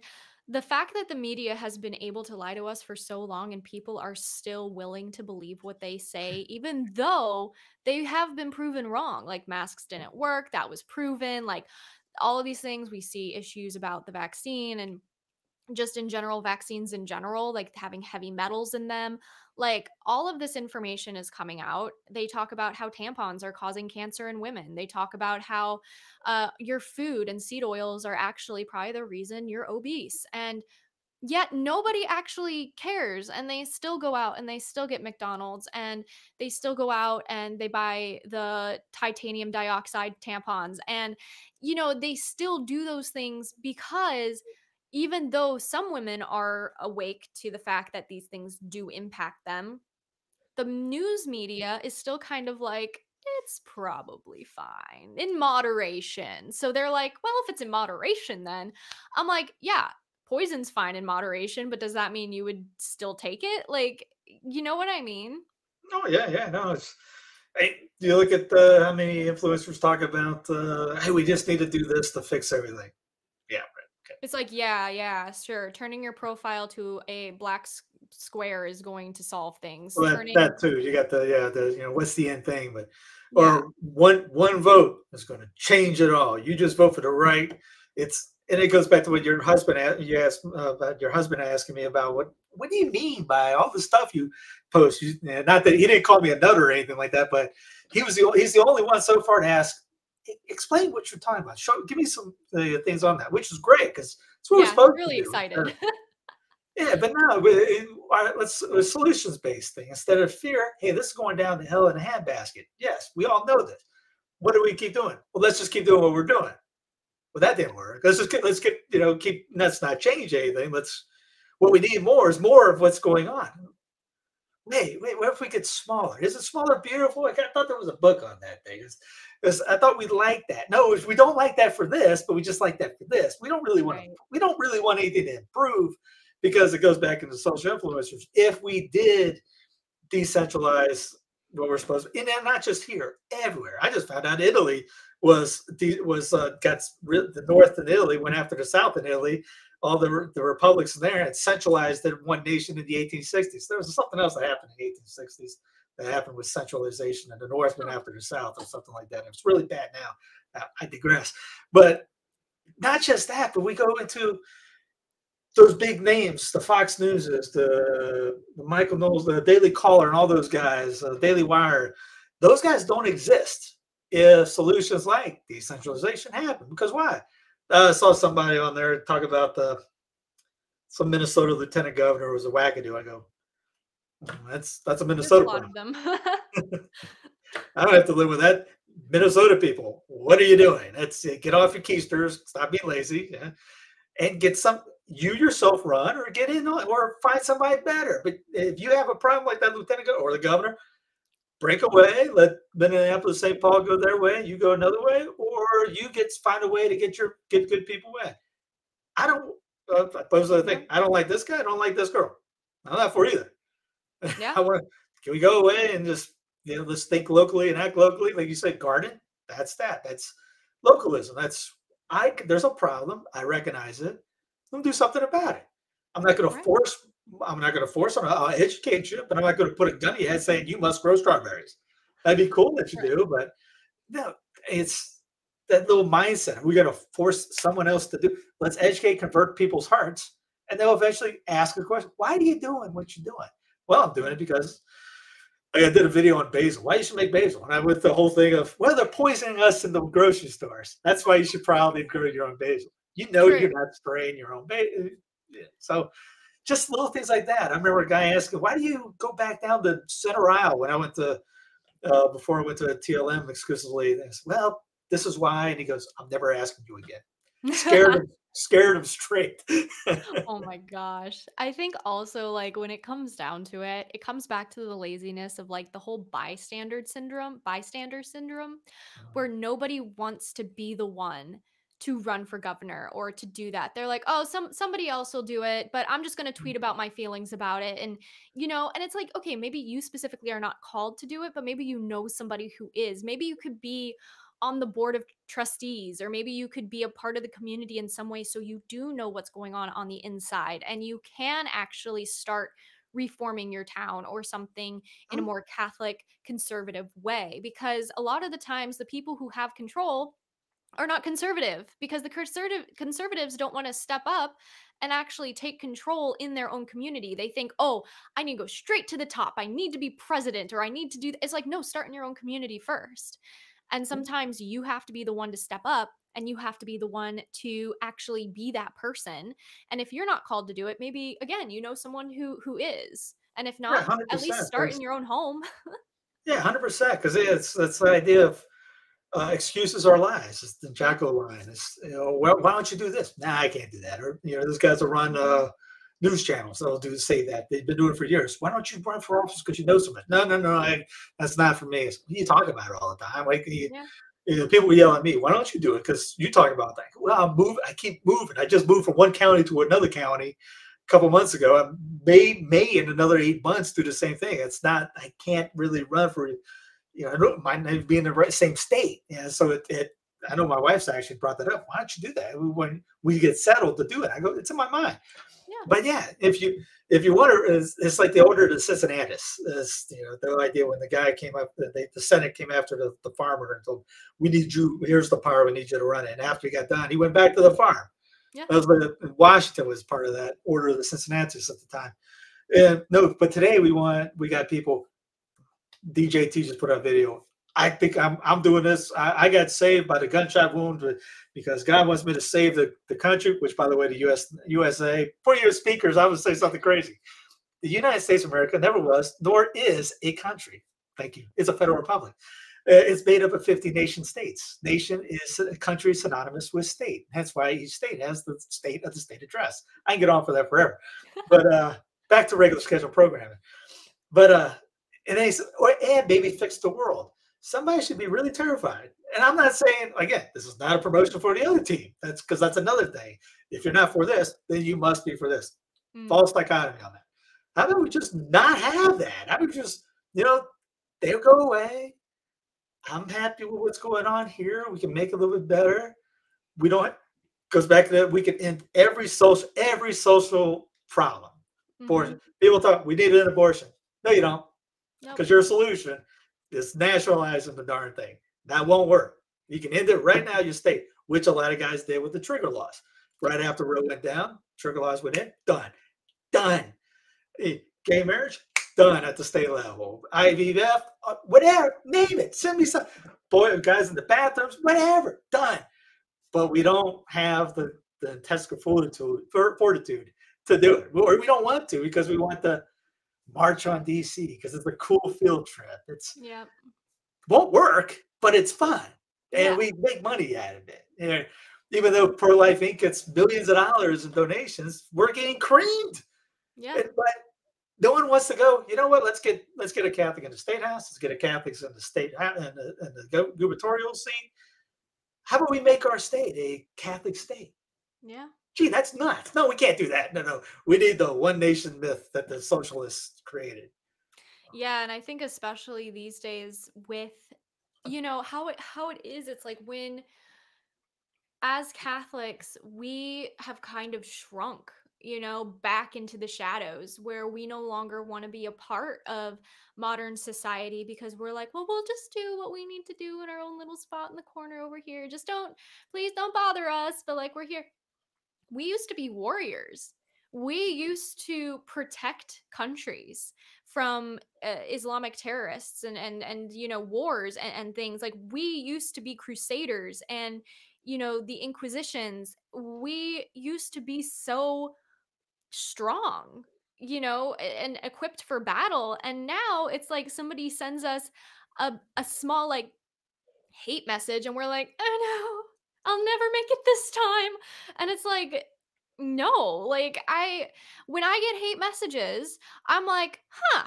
the fact that the media has been able to lie to us for so long and people are still willing to believe what they say, even though they have been proven wrong. Like masks didn't work, that was proven. Like all of these things, we see issues about the vaccine and just in general, vaccines in general, like having heavy metals in them. Like all of this information is coming out. They talk about how tampons are causing cancer in women. They talk about how your food and seed oils are actually probably the reason you're obese. And Yet nobody actually cares, and they still go out and they still get McDonald's, and they still go out and they buy the titanium dioxide tampons, and they still do those things because even though some women are awake to the fact that these things do impact them, the news media is still kind of like, it's probably fine in moderation. So they're like, well, if it's in moderation, then I'm like, yeah, poison's fine in moderation, but does that mean you would still take it? Like, you know what I mean? Oh yeah, yeah. No, it's. Hey, you look at how many influencers talk about, hey, we just need to do this to fix everything. Yeah, right. Okay. It's like, yeah, yeah, sure. Turning your profile to a black square is going to solve things. Well, Turning, that too. You got the what's the end thing, but yeah, or one vote is going to change it all. You just vote for the right. It's and it goes back to what your husband you asked about your husband asking me about what do you mean by all the stuff you post? And not that he didn't call me a nut or anything like that, but he's the only one so far to ask. Explain what you're talking about. Give me some things on that, which is great because it's what we're yeah, he's supposed to really do. excited. Yeah, but no, let's a solutions based thing instead of fear. Hey, this is going down the hill in a handbasket. Yes, we all know this. What do we keep doing? Well, let's just keep doing what we're doing. Well, that didn't work. Let's get keep let's not change anything. Let's what we need more is more of what's going on. Wait, what if we get smaller? Is it smaller beautiful? Like, I thought there was a book on that thing. I thought we'd like that. No, we don't like that for this, but we just like that for this. Right. We don't really want anything to improve because it goes back into social influencers. If we did decentralize what we're supposed to, and not just here, everywhere. I just found out Italy got the north in Italy went after the south in Italy. All the republics in there had centralized in one nation in the 1860s. There was something else that happened in the 1860s that happened with centralization, and the north went Huh. after the south or something like that. It's really bad now. I digress, but not just that, but we go into those big names, the Fox Newses, the Michael Knowles, the Daily Caller, and all those guys, Daily Wire, those guys don't exist if solutions like decentralization happen. Because why? I saw somebody on there talk about some Minnesota lieutenant governor was a wackadoo. I go, that's a There's a Minnesota lot problem. of them. I don't have to live with that. Minnesota people, what are you doing? Let's get off your keisters, stop being lazy, yeah, and get some you yourself run or get in on or find somebody better. But if you have a problem like that lieutenant or the governor, break away, let Minneapolis, St. Paul go their way, you go another way, or you find a way to get good people in. I don't those are the Yeah. thing. I don't like this guy, I don't like this girl. I'm not for either. Yeah. I want can we go away and just let's think locally and act locally, like you said, garden. That's that. That's localism. There's a problem. I recognize it. We'll do something about it. I'm not going to Right. force. I'm not going to force them. I'll educate you, but I'm not going to put a gun in your head saying you must grow strawberries. That'd be cool that you Right. do, but no, it's that little mindset. We got to force someone else to do. Let's educate, convert people's hearts, and they'll eventually ask a question. Why are you doing what you're doing? Well, I'm doing Yeah. it because I did a video on basil. Why you should make basil? And I went the whole thing of, well, they're poisoning us in the grocery stores. That's why you should probably grow your own basil. You know True. you're not spraying your own basil. So just little things like that. I remember a guy asking, why do you go back down the center aisle when I went to, before I went to TLM exclusively? And I said, well, this is why. And he goes, I'm never asking you again. Scared him straight. Oh my gosh. I think also, like, when it comes down to it, it comes back to the laziness of like the whole bystander syndrome, where nobody wants to be the one to run for governor or to do that. They're like, "Oh, somebody else will do it, but I'm just going to tweet about my feelings about it." And and it's like, "Okay, maybe you specifically are not called to do it, but maybe you know somebody who is. Maybe you could be on the board of trustees, or maybe you could be a part of the community in some way so you do know what's going on the inside, and you can actually start reforming your town or something in a more Catholic conservative way, because a lot of the times the people who have control are not conservative, because the conservatives don't want to step up and actually take control in their own community. They think, "Oh, I need to go straight to the top. I need to be president, or I need to do." It's like, no, start in your own community first. And sometimes you have to be the one to step up and you have to be the one to actually be that person. And if you're not called to do it, maybe again, you know someone who is. And if Yeah, not, at least 100%. start in your own home. Yeah, 100%. Because it's the idea of excuses are lies. It's the Yep. Jocko line. It's, well, why don't you do this? Nah, I can't do that. Or, those guys will run Mhm. news channels. They'll say that. They've been doing it for years. Why don't you run for office because you know someone? No, no, no. That's not for me. It's, you talk about it all the time. Like, Yeah. people yell at me, why don't you do it? Because you talk about that. Well, I keep moving. I just moved from one county to another county a couple months ago. I may in another 8 months do the same thing. It's not, I can't really run for, I don't might not be in the same state. Yeah. So I know my wife's actually brought that up. Why don't you do that? When we get settled to do it, I go, it's in my mind. Yeah. But yeah, if you want to, it's like the order to Cincinnatus. Is, the idea when the guy came up, the Senate came after the farmer and told, we need you. Here's the power. We need you to run it. And after he got done, he went back to the farm. Yeah. That was Washington was part of that order of the Cincinnatus at the time. And no, but today we got people. DJT just put out a video. I think I'm doing this. I got saved by the gunshot wound because God wants me to save the country, which, by the way, the USA, for your speakers, I would say something crazy. The United States of America never was, nor is a country. Thank you. It's a federal republic. It's made up of 50 nation states. Nation is a country synonymous with state. That's why each state has the state of the state address. I can get on for that forever. But back to regular scheduled programming. But and they said, and maybe fix the world. Somebody should be really terrified. And I'm not saying, again, this is not a promotion for the other team. That's because that's another thing. If you're not for this, then you must be for this. False dichotomy on that. How about we just not have that? How about we just, they'll go away. I'm happy with what's going on here. We can make it a little bit better. We don't, goes back to that. We can end every social problem. For people talk, we need an abortion. No, you don't. Because your solution is nationalizing the darn thing. That won't work. You can end it right now, your state, which a lot of guys did with the trigger laws. Right after Roe went down, trigger laws went in, done. Gay marriage, done at the state level. IVF, whatever, name it. Send me some. Boy, guys in the bathrooms, whatever, done. But we don't have the intestinal fortitude to do it. Or we don't want to because we want the march on DC because it's a cool field trip. Won't work, but it's fun, and we make money out of it. Even though Pro Life Inc. gets millions of dollars in donations, we're getting creamed. Yeah. But no one wants to go. You know what? Let's get a Catholic in the state house. Let's get a Catholic in the state in the gubernatorial seat. How about we make our state a Catholic state? Yeah. Gee, that's nuts. No, we can't do that. No. We need the one nation myth that the socialists created. Yeah, and I think especially these days with how it is, it's like when as Catholics, we have kind of shrunk, back into the shadows where we no longer want to be a part of modern society because we're like, well, we'll just do what we need to do in our own little spot in the corner over here. Just please don't bother us. But like, we're here. We used to be warriors. We used to protect countries from Islamic terrorists and wars and things. Like, we used to be crusaders and the Inquisitions. We used to be so strong, and equipped for battle. And now it's like somebody sends us a small like hate message and we're like, oh no, I'll never make it this time. And it's like, no, like when I get hate messages, I'm like, I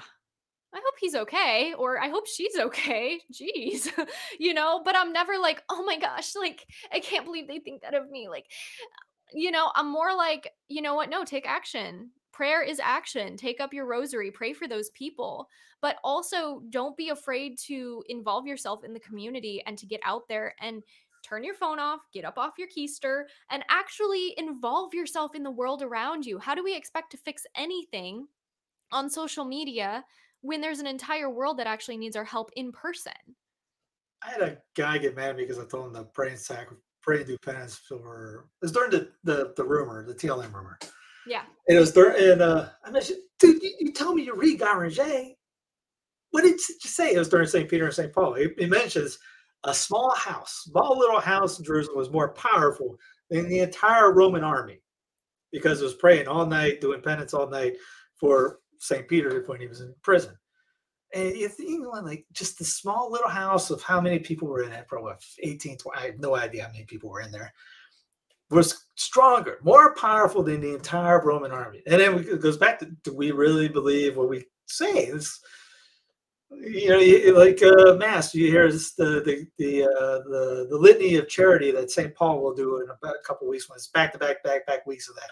hope he's okay, or I hope she's okay. Jeez, but I'm never like, oh my gosh, like, I can't believe they think that of me. Like, I'm more like, you know what? No, take action. Prayer is action. Take up your rosary, pray for those people, but also don't be afraid to involve yourself in the community and to get out there and turn your phone off, get up off your keister, and actually involve yourself in the world around you. How do we expect to fix anything on social media when there's an entire world that actually needs our help in person? I had a guy get mad at me because I told him to pray and do penance for. It was during the rumor, the TLM rumor. Yeah. And it was during, and I mentioned, dude, you tell me you read Garanger. What did you say? It was during St. Peter and St. Paul. He mentions a small little house in Jerusalem was more powerful than the entire Roman army because it was praying all night, doing penance all night for St. Peter when he was in prison. And you think, like, just the small little house of how many people were in it, probably 18, 20, I have no idea how many people were in there, was stronger, more powerful than the entire Roman army. And then it goes back to, do we really believe what we say? It's, like Mass, you hear the litany of charity that St. Paul will do in about a couple of weeks when it's back to back weeks of that.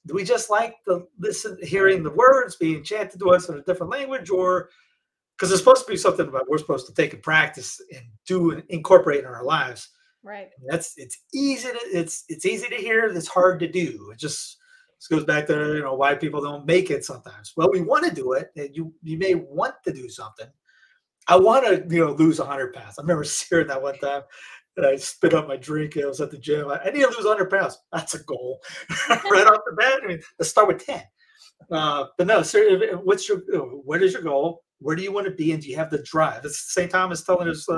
Do we just like to listen, hearing the words being chanted to us in a different language, or because it's supposed to be something about we're supposed to take and practice and do and incorporate in our lives? Right. It's easy to hear. It's hard to do. This goes back to why people don't make it sometimes. Well, we want to do it, and you may want to do something. I want to lose 100 pounds. I remember hearing that one time, and I spit up my drink. I was at the gym. I need to lose 100 pounds. That's a goal right off the bat. I mean, let's start with 10. But no, sir, what is your goal? Where do you want to be, and do you have the drive? It's St. Thomas telling his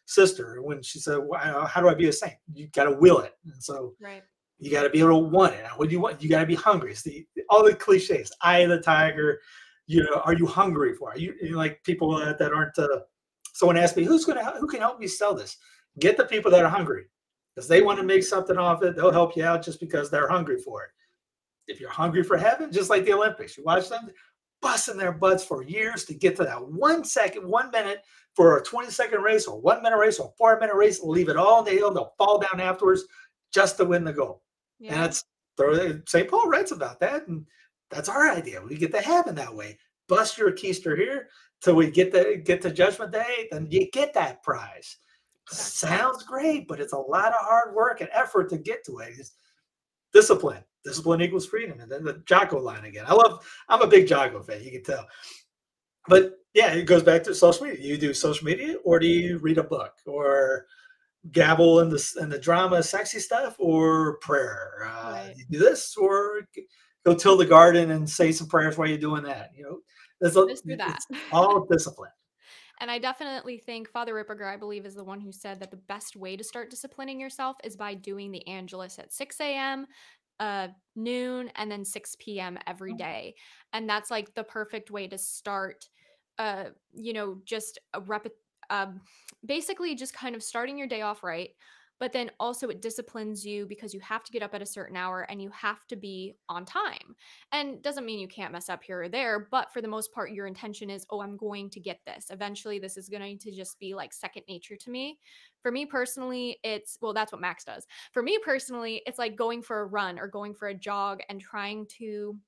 sister when she said, "How do I be a saint?" You got to will it, and so Right. you got to be able to want it. What do you want? You got to be hungry. It's all the cliches. Eye of the tiger. Are you hungry for it? Are you like people that aren't? Someone asked me, who can help me sell this? Get the people that are hungry, because they want to make something off it. They'll help you out just because they're hungry for it. If you're hungry for heaven, just like the Olympics, you watch them busting their butts for years to get to that 1 minute for a 20-second race, or 1 minute race, or 4 minute race. Leave it all in the hill. They'll fall down afterwards just to win the goal. Yeah. And that's St. Paul writes about that, and that's our idea. We get to heaven that way. Bust your keister here till we get to Judgment Day, then you get that prize. Exactly. Sounds great, but it's a lot of hard work and effort to get to it. It's discipline. Discipline equals freedom. And then the Jocko line again. I'm a big Jocko fan, you can tell. But yeah, it goes back to social media. You do social media, or do you read a book, or gabble in the drama, sexy stuff, or prayer? Right. You do this, or go till the garden and say some prayers while you're doing that. It's all discipline. And I definitely think Father Ripperger, I believe, is the one who said that the best way to start disciplining yourself is by doing the Angelus at 6 a.m., noon, and then 6 p.m. every day. And that's like the perfect way to start, just basically just kind of starting your day off right. But then also it disciplines you because you have to get up at a certain hour and you have to be on time. And doesn't mean you can't mess up here or there, but for the most part, your intention is, I'm going to get this. Eventually, this is going to just be like second nature to me. For me personally, that's what Max does. For me personally, it's like going for a run or going for a jog and trying to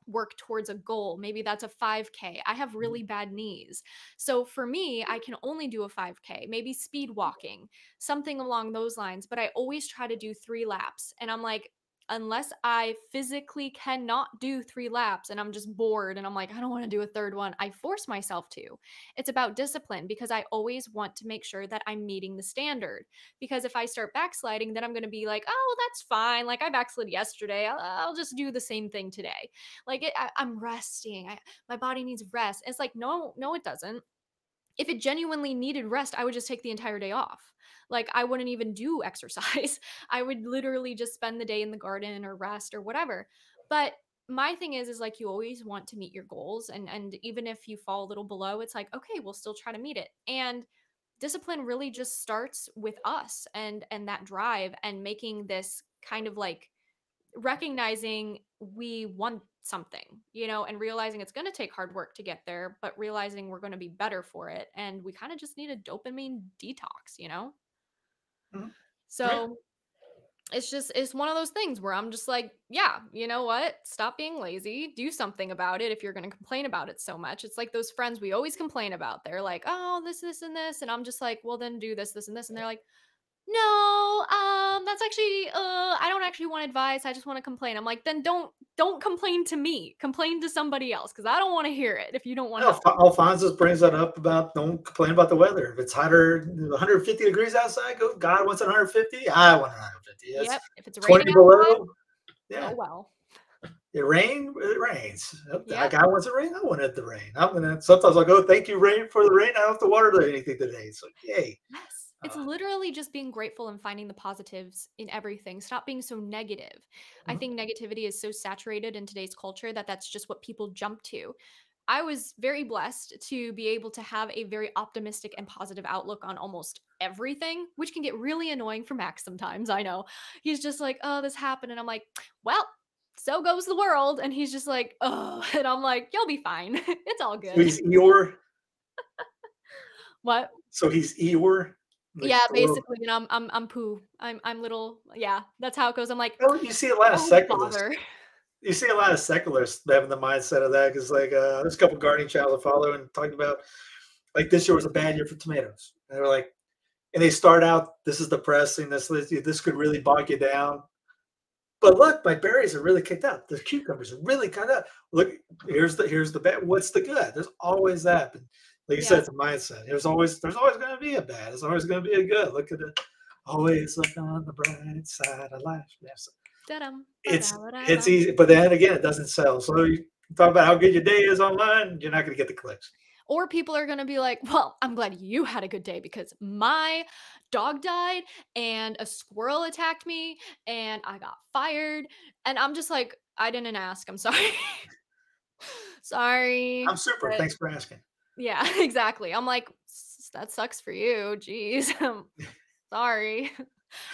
work towards a goal. Maybe that's a 5K. I have really bad knees. So for me, I can only do a 5K, maybe speed walking, something along those lines. But I always try to do 3 laps. And I'm like, unless I physically cannot do 3 laps and I'm just bored and I'm like, I don't want to do a third one, I force myself to. It's about discipline because I always want to make sure that I'm meeting the standard. Because if I start backsliding, then I'm going to be like, oh, that's fine. Like I backslid yesterday. I'll just do the same thing today. Like I'm resting. My body needs rest. It's like, no, it doesn't. If it genuinely needed rest, I would just take the entire day off. Like I wouldn't even do exercise. I would literally just spend the day in the garden or rest or whatever. But my thing is like you always want to meet your goals. And even if you fall a little below, it's like, okay, we'll still try to meet it. And discipline really just starts with us and that drive and making this kind of like recognizing we want something, and realizing it's going to take hard work to get there, but realizing we're going to be better for it. And we kind of just need a dopamine detox, Mm-hmm. So right. It's one of those things where I'm just like, yeah, you know what? Stop being lazy. Do something about it if you're going to complain about it so much. It's like those friends we always complain about. They're like, oh, this, and this. And I'm just like, well, then do this, and this. And they're like, no, that's actually, I don't actually want advice. I just want to complain. I'm like, then don't complain to me. Complain to somebody else because I don't want to hear it if you don't want to. Alphonsus brings that up about don't complain about the weather. If it's hotter, 150 degrees outside, go, God wants 150. I want 150. Yep. If it's 20 below, yeah. Oh, well. It rains. Yep. God wants it rain. I want it to rain. Sometimes I'll go, thank you, rain, for the rain. I don't have to water anything today. So, yay. Yes. It's literally just being grateful and finding the positives in everything. Stop being so negative. I Mhm. think negativity is so saturated in today's culture that that's just what people jump to. I was very blessed to be able to have a very optimistic and positive outlook on almost everything, which can get really annoying for Max sometimes. I know. He's just like, oh, this happened. And I'm like, well, so goes the world. And he's just like, oh, and I'm like, you'll be fine. It's all So good. he's Eeyore. What? So he's Eeyore. Like Yeah, the little. basically, and I'm Pooh. I'm little. Yeah, that's how it goes. I'm like, Oh, you see a lot of don't secularists. bother. You see a lot of secularists having the mindset of that because, like, there's a couple gardening channels I follow and talking about like this year was a bad year for tomatoes. And they're like, and they start out, this is depressing. This could really bog you down. But look, my berries are really kicked out. The cucumbers are really cut out. Look, here's the bad. What's the good? There's always that. But like you said, Yeah. it's a mindset. There's always going to be a bad. There's always going to be a good. Look at it. Always look on the bright side of life. Yes, Da-dum, it's ba-da-ba-da-bum. easy, but then again, it doesn't sell. So you talk about how good your day is online, you're not going to get the clicks. Or people are gonna be like, well, I'm glad you had a good day because my dog died and a squirrel attacked me and I got fired. And I'm just like, I didn't ask. I'm sorry. I'm Sorry. super. But Thanks for asking. yeah, exactly. I'm like, That sucks for you. Jeez. Sorry."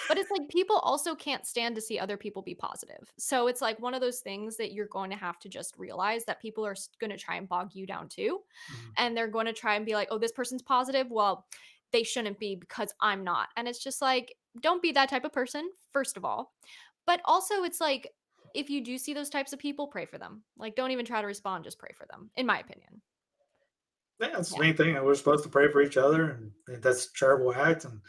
But it's like people also can't stand to see other people be positive. So it's like one of those things that you're going to have to just realize that people are going to try and bog you down too. Mhm. And they're going to try and be like, oh, this person's positive. Well, they shouldn't be because I'm not. And it's just like, don't be that type of person, first of all. But also, it's like, if you do see those types of people, pray for them. Like, don't even try to respond, just pray for them, in my opinion. Yeah, that's the Yeah. main thing. And we're supposed to pray for each other, and that's a charitable act. And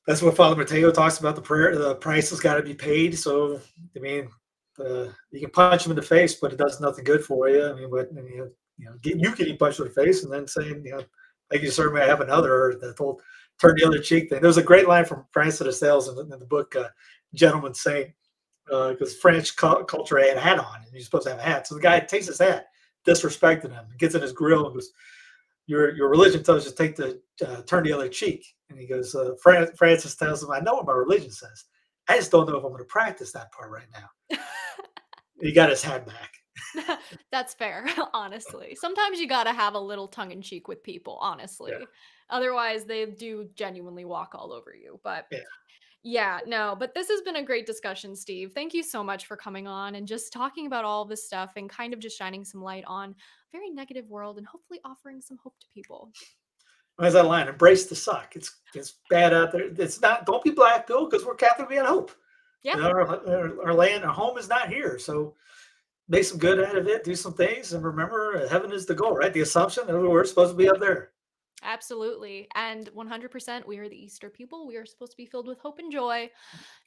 that's what Father Mateo talks about. The prayer, the price has got to be paid. So, I mean, you can punch him in the face, but it does nothing good for you. I mean, but you getting punched in the face and then saying, like you certainly have another, that whole turn the other cheek thing. There's a great line from Francis of Assisi in the book Gentleman Saint, because French culture had a hat on, and you're supposed to have a hat. So the guy takes his hat, disrespected him, gets in his grill, and goes, "Your religion tells you to turn the other cheek." And he goes, Francis tells him, "I know what my religion says. I just don't know if I'm going to practice that part right now." He got his hat back. That's fair, honestly. Sometimes you gotta have a little tongue in cheek with people, Yeah, honestly. Otherwise, they do genuinely walk all over you. But yeah. yeah, no, but this has been a great discussion, Steve. Thank you so much for coming on and just talking about all this stuff and kind of just shining some light on a very negative world and hopefully offering some hope to people. Where's that line? Embrace the suck. It's bad out there. It's not. Don't be black, Bill, because we're Catholic. We had hope. Yeah, Our land, our home is not here. So make some good out of it. Do some things, and remember, heaven is the goal, right? The assumption that we're supposed to be up there. absolutely. And 100%, we are the Easter people. We are supposed to be filled with hope and joy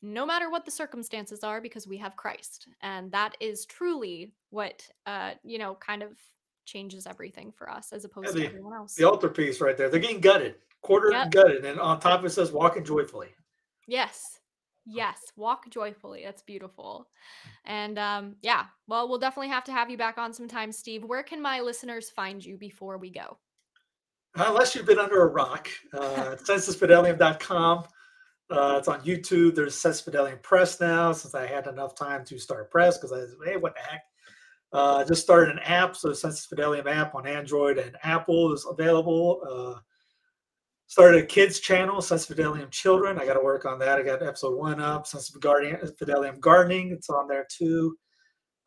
no matter what the circumstances are because we have Christ. And that is truly what kind of changes everything for us as Yeah, opposed to everyone the else. altarpiece right there. They're getting gutted, quartered Yep. and gutted, and on top it says "walking joyfully." Yes. Yes. Walk joyfully. That's beautiful. And yeah, well, we'll definitely have to have you back on sometime, Steve. Where can my listeners find you before we go? Unless you've been under a rock, censusfidelium.com. It's on YouTube. There's Sensus Fidelium Press now, since I had enough time to start press, because I was, hey, what the heck? Just started an app, so Sensus Fidelium app on Android and Apple is available. Started a kids channel, Sensus Fidelium Children. I got to work on that. I got episode 1 up. Sensus Fidelium Gardening, it's on there too.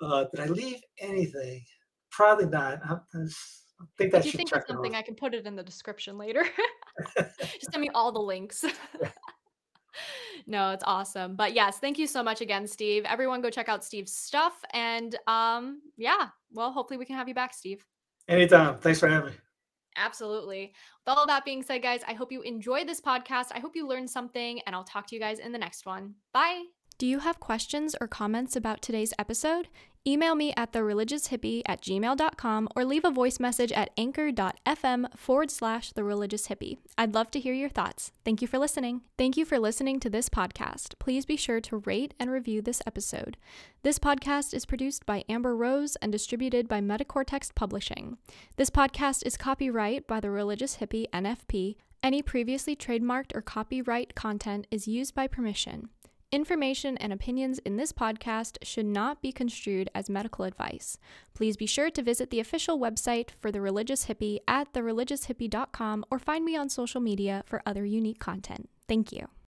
Did I leave anything? Probably not. I think If that you should think of check it something, off. I can put it in the description later. Just send me all the links. No, it's awesome. But yes, thank you so much again, Steve. Everyone go check out Steve's stuff. And yeah, well, hopefully we can have you back, Steve. Anytime. Thanks for having me. Absolutely. With all that being said, guys, I hope you enjoyed this podcast. I hope you learned something, and I'll talk to you guys in the next one. Bye. Do you have questions or comments about today's episode? Email me at thereligioushippie@gmail.com or leave a voice message at anchor.fm/thereligioushippie. I'd love to hear your thoughts. Thank you for listening. Thank you for listening to this podcast. Please be sure to rate and review this episode. This podcast is produced by Amber Rose and distributed by Metacortex Publishing. This podcast is copyright by The Religious Hippie NFP Any previously trademarked or copyright content is used by permission. Information and opinions in this podcast should not be construed as medical advice. Please be sure to visit the official website for The Religious Hippie at thereligioushippie.com or find me on social media for other unique content. Thank you.